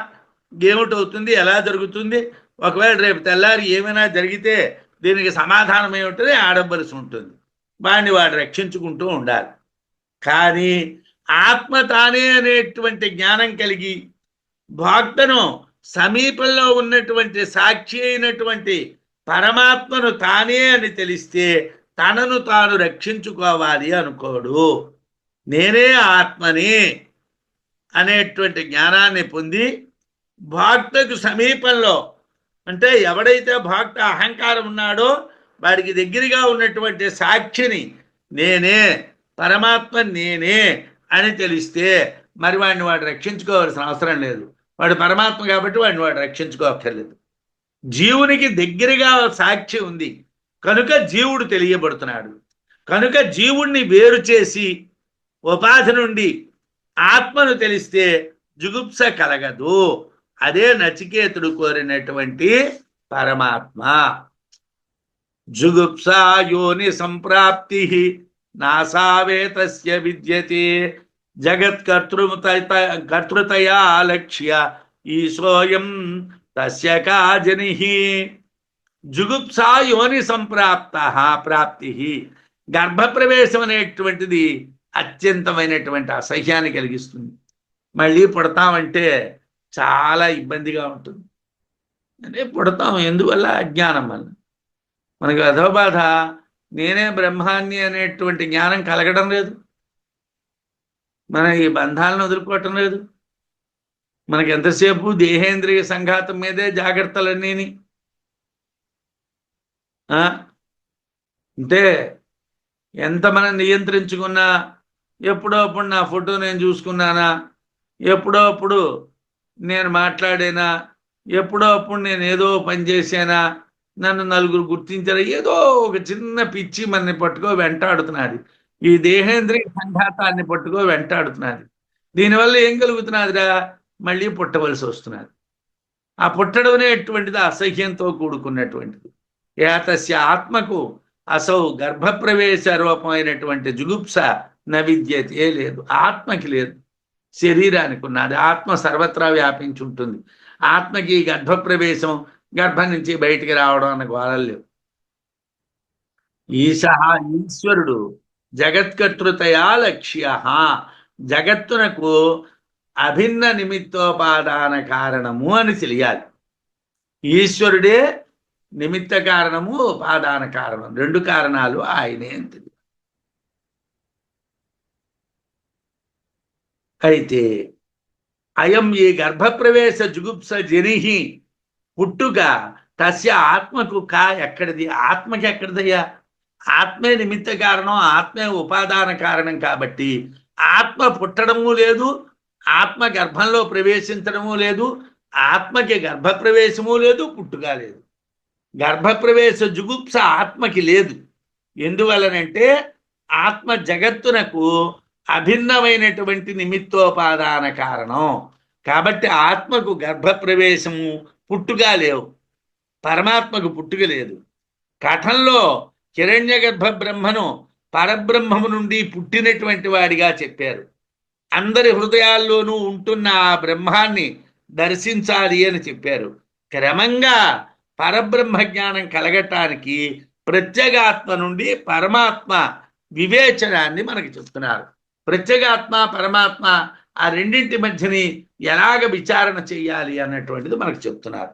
ఏమిటవుతుంది, ఎలా జరుగుతుంది, ఒకవేళ రేపు తెల్లారి ఏమైనా జరిగితే దీనికి సమాధానం ఏమిటని ఆడంబరసి ఉంటుంది. వాడిని వాడు రక్షించుకుంటూ ఉండాలి. కానీ ఆత్మ తానే అనేటువంటి జ్ఞానం కలిగి భక్తను సమీపంలో ఉన్నటువంటి సాక్షి అయినటువంటి పరమాత్మను తానే అని తెలిస్తే తనను తాను రక్షించుకోవాలి అనుకోడు. నేనే ఆత్మని అనేటువంటి జ్ఞానాన్ని పొంది భక్తకు సమీపంలో, అంటే ఎవడైతే భక్త అహంకారం ఉన్నాడో వాడికి దగ్గరగా ఉన్నటువంటి సాక్షిని నేనే, పరమాత్మ నేనే అని తెలిస్తే మరి వాడిని వాడు రక్షించుకోవాల్సిన అవసరం లేదు. వాడు పరమాత్మ కాబట్టి వాడిని వాడు రక్షించుకోక్కర్లేదు. జీవునికి దగ్గరగా సాక్షి ఉంది కనుక జీవుడు తెలియబడుతున్నాడు. కనుక జీవుణ్ణి వేరు చేసి ఉపాధి నుండి ఆత్మను తెలిస్తే జుగుప్స కలగదు. అదే నచికేతుడు కోరినటువంటి పరమాత్మ. జుగుప్సా యోని సంప్రాప్తి నాసావేతస్య విద్యతే జగత్కర్తృతయా లక్ష్య ఈశోయం తస్య కాజని. జుగుప్సా యోని ప్రాప్తి. గర్భప్రవేశం అనేటువంటిది అత్యంతమైనటువంటి అసహ్యాన్ని కలిగిస్తుంది. మళ్ళీ పుడతామంటే చాలా ఇబ్బందిగా ఉంటుంది. అంటే పుడతాం ఎందువల్ల? అజ్ఞానం వల్ల. మనకు అధోబాధ నేనే బ్రహ్మాన్ని అనేటువంటి జ్ఞానం కలగడం లేదు. మన ఈ బంధాలను వదులుకోవటం లేదు. మనకి ఎంతసేపు దేహేంద్రియ సంఘాతం మీదే జాగ్రత్తలన్నీని. అంటే ఎంత మనం నియంత్రించుకున్నా, ఎప్పుడో అప్పుడు నా ఫోటో నేను చూసుకున్నానా, ఎప్పుడో అప్పుడు నేను మాట్లాడేనా, ఎప్పుడో అప్పుడు నేను ఏదో పని చేశానా, నన్ను నలుగురు గుర్తించారా, ఏదో ఒక చిన్న పిచ్చి మనని పట్టుకో వెంటాడుతున్నది. ఈ దేహేంద్రియ సంఘాతాన్ని పట్టుకో వెంటాడుతున్నది. దీనివల్ల ఏం కలుగుతున్నదిరా? మళ్ళీ పుట్టవలసి వస్తున్నది. ఆ పుట్టడం అనేటువంటిది అసహ్యంతో కూడుకున్నటువంటిది. ఏతస్య ఆత్మకు అసౌ గర్భప్రవేశ రూపమైనటువంటి జుగుప్స నవిద్యతే లేదు. ఆత్మకి లేదు, శరీరానికి ఉన్నది. ఆత్మ సర్వత్రా వ్యాపించి ఉంటుంది. ఆత్మకి గర్భప్రవేశం, గర్భం నుంచి బయటికి రావడం అన్న గోళలు లేవు. ఈశ్వరుడు జగత్కర్తృతయా లక్ష్య. జగత్తునకు అభిన్న నిమిత్తోపాదాన కారణము అని తెలియాలి. ఈశ్వరుడే నిమిత్త కారణము, ఉపాదాన కారణం, రెండు కారణాలు ఆయనే అని తెలియాలి. అయితే అయం ఈ గర్భప్రవేశ జుగుప్స జనిహి పుట్టుక తస్య ఆత్మకు ఎక్కడిది? ఆత్మకి ఎక్కడిదయ్యా? ఆత్మే నిమిత్త కారణం, ఆత్మే ఉపాదాన కారణం. కాబట్టి ఆత్మ పుట్టడము లేదు, ఆత్మ గర్భంలో ప్రవేశించడము లేదు, ఆత్మకి గర్భప్రవేశము లేదు, పుట్టుక లేదు. గర్భప్రవేశ జుగుప్స ఆత్మకి లేదు. ఎందువలనంటే ఆత్మ జగత్తునకు అభిన్నమైనటువంటి నిమిత్తోపాదాన కారణం. కాబట్టి ఆత్మకు గర్భప్రవేశము, పుట్టుక లేవు. పరమాత్మకు పుట్టుక లేదు. కథంలో హిరణ్య గర్భ బ్రహ్మను పరబ్రహ్మము నుండి పుట్టినటువంటి వాడిగా చెప్పారు. అందరి హృదయాల్లోనూ ఉంటున్న ఆ బ్రహ్మాన్ని దర్శించాలి అని చెప్పారు. క్రమంగా పరబ్రహ్మ జ్ఞానం కలగటానికి ప్రత్యేగాత్మ నుండి పరమాత్మ వివేచనాన్ని మనకి చెప్తున్నారు. ప్రత్యేగాత్మ పరమాత్మ ఆ రెండింటి మధ్యని ఎలాగ విచారణ చెయ్యాలి అన్నటువంటిది మనకు చెప్తున్నారు.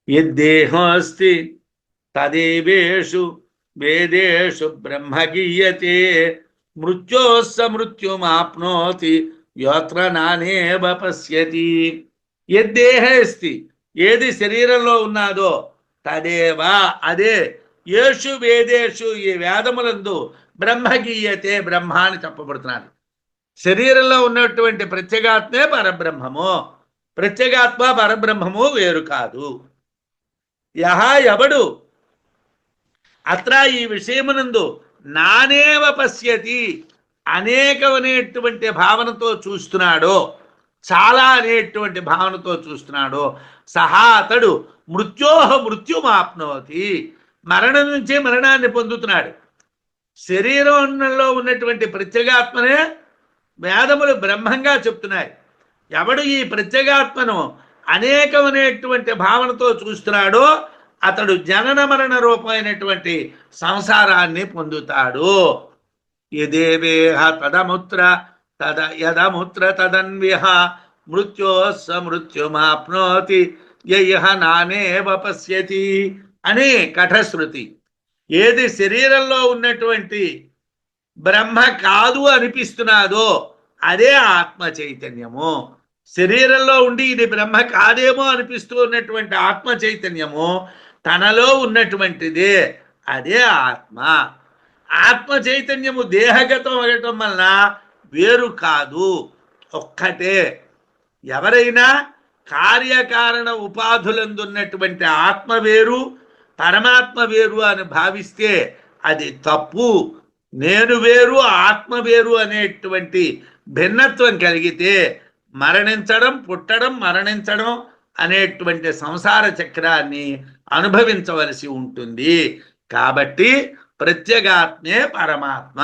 యద్దేహోస్తి తదేవేషు వేదేషు బ్రహ్మ గీయతే మృత్యోస్స మృత్యుమాప్నోతి యోత్ర నానేవ పశ్యతి. యద్దేహ అస్తి, ఏది శరీరంలో ఉన్నాదో, తదేవా అదే, యేషు వేదేషు ఈ వేదములందు బ్రహ్మ గీయతే బ్రహ్మ అని చెప్పబడుతున్నారు. శరీరంలో ఉన్నటువంటి ప్రత్యేగాత్మే పరబ్రహ్మము. ప్రత్యేగాత్మ పరబ్రహ్మము వేరు కాదు. ఎవడు అత్ర ఈ విషయమునందు నానేవ పశ్యతి అనేకమనేటువంటి భావనతో చూస్తున్నాడో, చాలా అనేటువంటి భావనతో చూస్తున్నాడో, సహా అతడు మృత్యోహ మృత్యుమాప్నోతి, మరణం నుంచే మరణాన్ని పొందుతున్నాడు. శరీరంలో ఉన్నటువంటి ప్రత్యేగాత్మనే వేదములు బ్రహ్మంగా చెప్తున్నాయి. ఎవడు ఈ ప్రత్యేగాత్మను అనేకమనేటువంటి భావనతో చూస్తున్నాడో అతడు జనన మరణ రూపమైనటువంటి సంసారాన్ని పొందుతాడు. యదేవేహ తదముత్ర యదముత్ర తదన్విహ మృత్యోస్స మృత్యుమాప్నోతి యః నానేవ పశ్యతి అని కఠశ్రుతి. ఏది శరీరంలో ఉన్నటువంటి బ్రహ్మ కాదు అనిపిస్తున్నాదో అదే ఆత్మ చైతన్యము. శరీరంలో ఉండి ఇది బ్రహ్మ కాదేమో అనిపిస్తూ ఉన్నటువంటి ఆత్మ చైతన్యము తనలో ఉన్నటువంటిదే, అదే ఆత్మ. ఆత్మ చైతన్యము దేహగతం అవ్వటం వలన వేరు కాదు, ఒక్కటే. ఎవరైనా కార్యకారణ ఉపాధులందున్నటువంటి ఆత్మ వేరు, పరమాత్మ వేరు అని భావిస్తే అది తప్పు. నేను వేరు ఆత్మ వేరు అనేటువంటి భిన్నత్వం కలిగితే మరణించడం, పుట్టడం, మరణించడం అనేటువంటి సంసార చక్రాన్ని అనుభవించవలసి ఉంటుంది. కాబట్టి ప్రత్యేగాత్మే పరమాత్మ,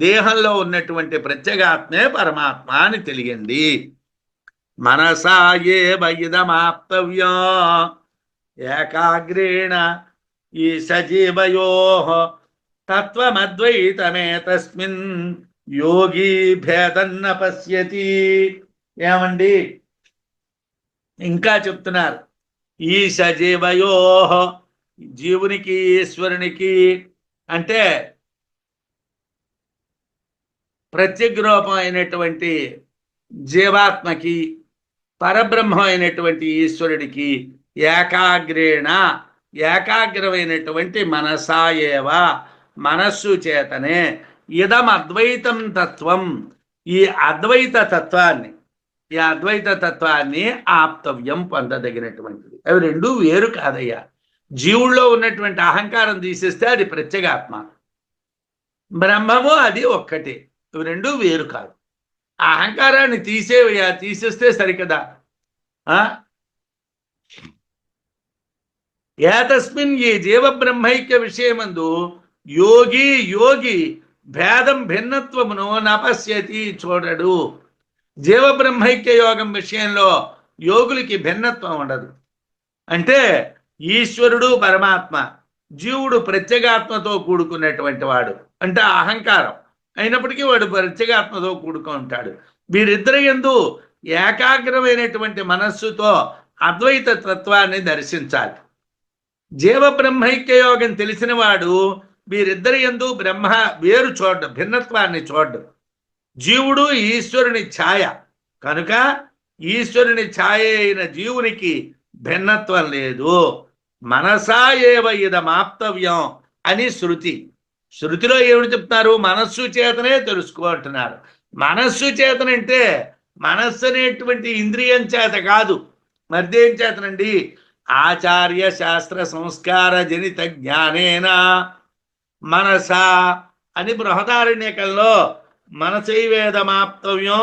దేహంలో ఉన్నటువంటి ప్రత్యేగాత్మే పరమాత్మ అని తెలియండి. మనసా ఏవైదమాప్తవ్యం ఏకాగ్రేణ ఈ సజీవయో తత్వమద్వైతమే తస్మిన్ యోగి భేదన్న పశ్యతి. ఏమండి ఇంకా చెప్తున్నారు, ఈ సజీవయో జీవునికి ఈశ్వరునికి అంటే ప్రత్యేక రూపం అయినటువంటి జీవాత్మకి పరబ్రహ్మ అయినటువంటి ఈశ్వరుడికి ఏకాగ్రేణ ఏకాగ్రమైనటువంటి మనసా ఏవ మనస్సు చేతనే ఇదం అద్వైతం తత్వం ఈ అద్వైత తత్వాన్ని ఆప్తవ్యం పొందదగినటువంటిది. అవి రెండు వేరు కాదయ్యా. జీవుల్లో ఉన్నటువంటి అహంకారం తీసేస్తే అది ప్రత్యేగాత్మ, బ్రహ్మము అది ఒక్కటే. ఇవి రెండు వేరు కాదు. ఆ అహంకారాన్ని తీసేస్తే సరికదా. ఏతస్మిన్ ఈ జీవ బ్రహ్మైక్య విషయమందు యోగి భేదం భిన్నత్వమును నపశ్యతి చూడడు. జీవ బ్రహ్మైక్య యోగం విషయంలో యోగులకి భిన్నత్వం ఉండదు. అంటే ఈశ్వరుడు పరమాత్మ, జీవుడు ప్రత్యేగాత్మతో కూడుకున్నటువంటి వాడు, అంటే అహంకారం అయినప్పటికీ వాడు ప్రత్యేగాత్మతో కూడుకొని ఉంటాడు. వీరిద్దరి యందు ఏకాగ్రమైనటువంటి మనస్సుతో అద్వైత తత్వాన్ని దర్శించాలి. జీవ బ్రహ్మైక్య యోగం తెలిసిన వాడు వీరిద్దరి యందు బ్రహ్మ వేరు చూడ్డు, భిన్నత్వాన్ని చూడ్డు. జీవుడు ఈశ్వరుని ఛాయ కనుక ఈశ్వరుని ఛాయ అయిన జీవునికి భిన్నత్వం లేదు. మనసా ఏవ ఇదమాప్తవ్యం అని శృతిలో ఏమిటి చెప్తున్నారు? మనస్సు చేతనే తెలుసుకుంటున్నారు. మనస్సు చేతనంటే మనస్సు అనేటువంటి ఇంద్రియం చేత కాదు, మరిదేం చేతనండి? ఆచార్య శాస్త్ర సంస్కార జనిత జ్ఞానేన మనసా అని బృహదారణ్యకంలో మనసైవేదమాప్తవ్యం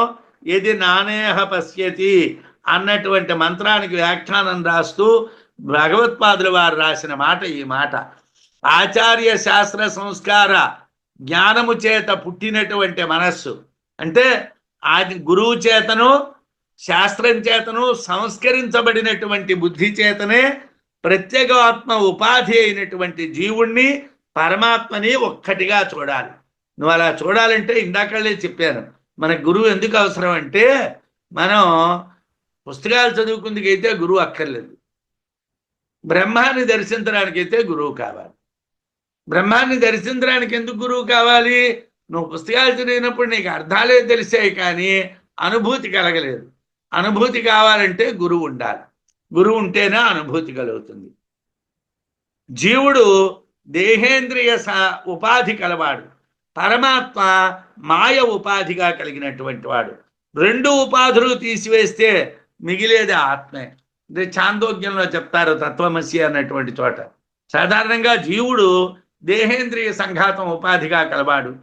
ఇది నానేహ పశ్యతి అన్నటువంటి మంత్రానికి వ్యాఖ్యానం రాస్తూ భగవత్పాదుల వారు రాసిన మాట ఈ మాట. ఆచార్య శాస్త్ర సంస్కార జ్ఞానము చేత పుట్టినటువంటి మనస్సు అంటే అది గురువు చేతను శాస్త్రం చేతను సంస్కరించబడినటువంటి బుద్ధి చేతనే ప్రత్యేగాత్మ ఉపాధి అయినటువంటి జీవుణ్ణి పరమాత్మని ఒక్కటిగా చూడాలి. నువ్వు అలా చూడాలంటే ఇందాకలే చెప్పాను, మన గురువు ఎందుకు అవసరం అంటే మనం పుస్తకాలు చదువుకుందుకైతే గురువు అక్కర్లేదు, బ్రహ్మాన్ని దర్శించడానికైతే గురువు కావాలి. బ్రహ్మాన్ని దర్శించడానికి ఎందుకు గురువు కావాలి? నువ్వు పుస్తకాలు చదివినప్పుడు నీకు అర్థాలే తెలిసాయి కానీ అనుభూతి కలగలేదు. అనుభూతి కావాలంటే గురువు ఉండాలి, గురువు ఉంటేనే అనుభూతి కలుగుతుంది. జీవుడు దేహేంద్రియ ఉపాధి కలవాడు, పరమాత్మ మాయ ఉపాధిగా కలిగినటువంటి వాడు. రెండు ఉపాధులు తీసివేస్తే మిగిలేది ఆత్మే. అంటే చాందోగ్యంలో చెప్తారు తత్వమసి అన్నటువంటి చోట. సాధారణంగా జీవుడు దేహేంద్రియ సంఘాతం ఉపాధిగా కలవాడు.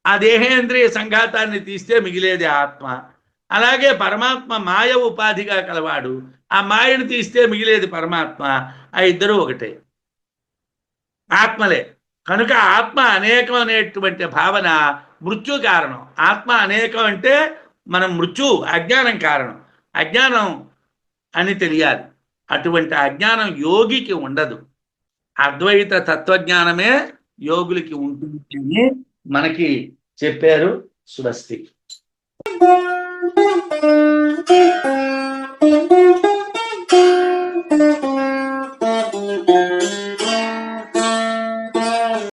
ఆ దేహేంద్రియ సంఘాతాన్ని తీస్తే మిగిలేది ఆత్మ. అలాగే పరమాత్మ మాయ ఉపాధిగా కలవాడు. ఆ మాయను తీస్తే మిగిలేది పరమాత్మ. ఆ ఇద్దరు ఒకటే, ఆత్మలే. కనుక ఆత్మ అనేకం అనేటువంటి భావన మృత్యు కారణం. ఆత్మ అనేకం అంటే మనం మృత్యు, అజ్ఞానం కారణం. అజ్ఞానం అని తెలియాలి. అటువంటి అజ్ఞానం యోగికి ఉండదు. అద్వైత తత్వజ్ఞానమే యోగులకి ఉంటుంది మనకి చెప్పారు. స్వస్తి.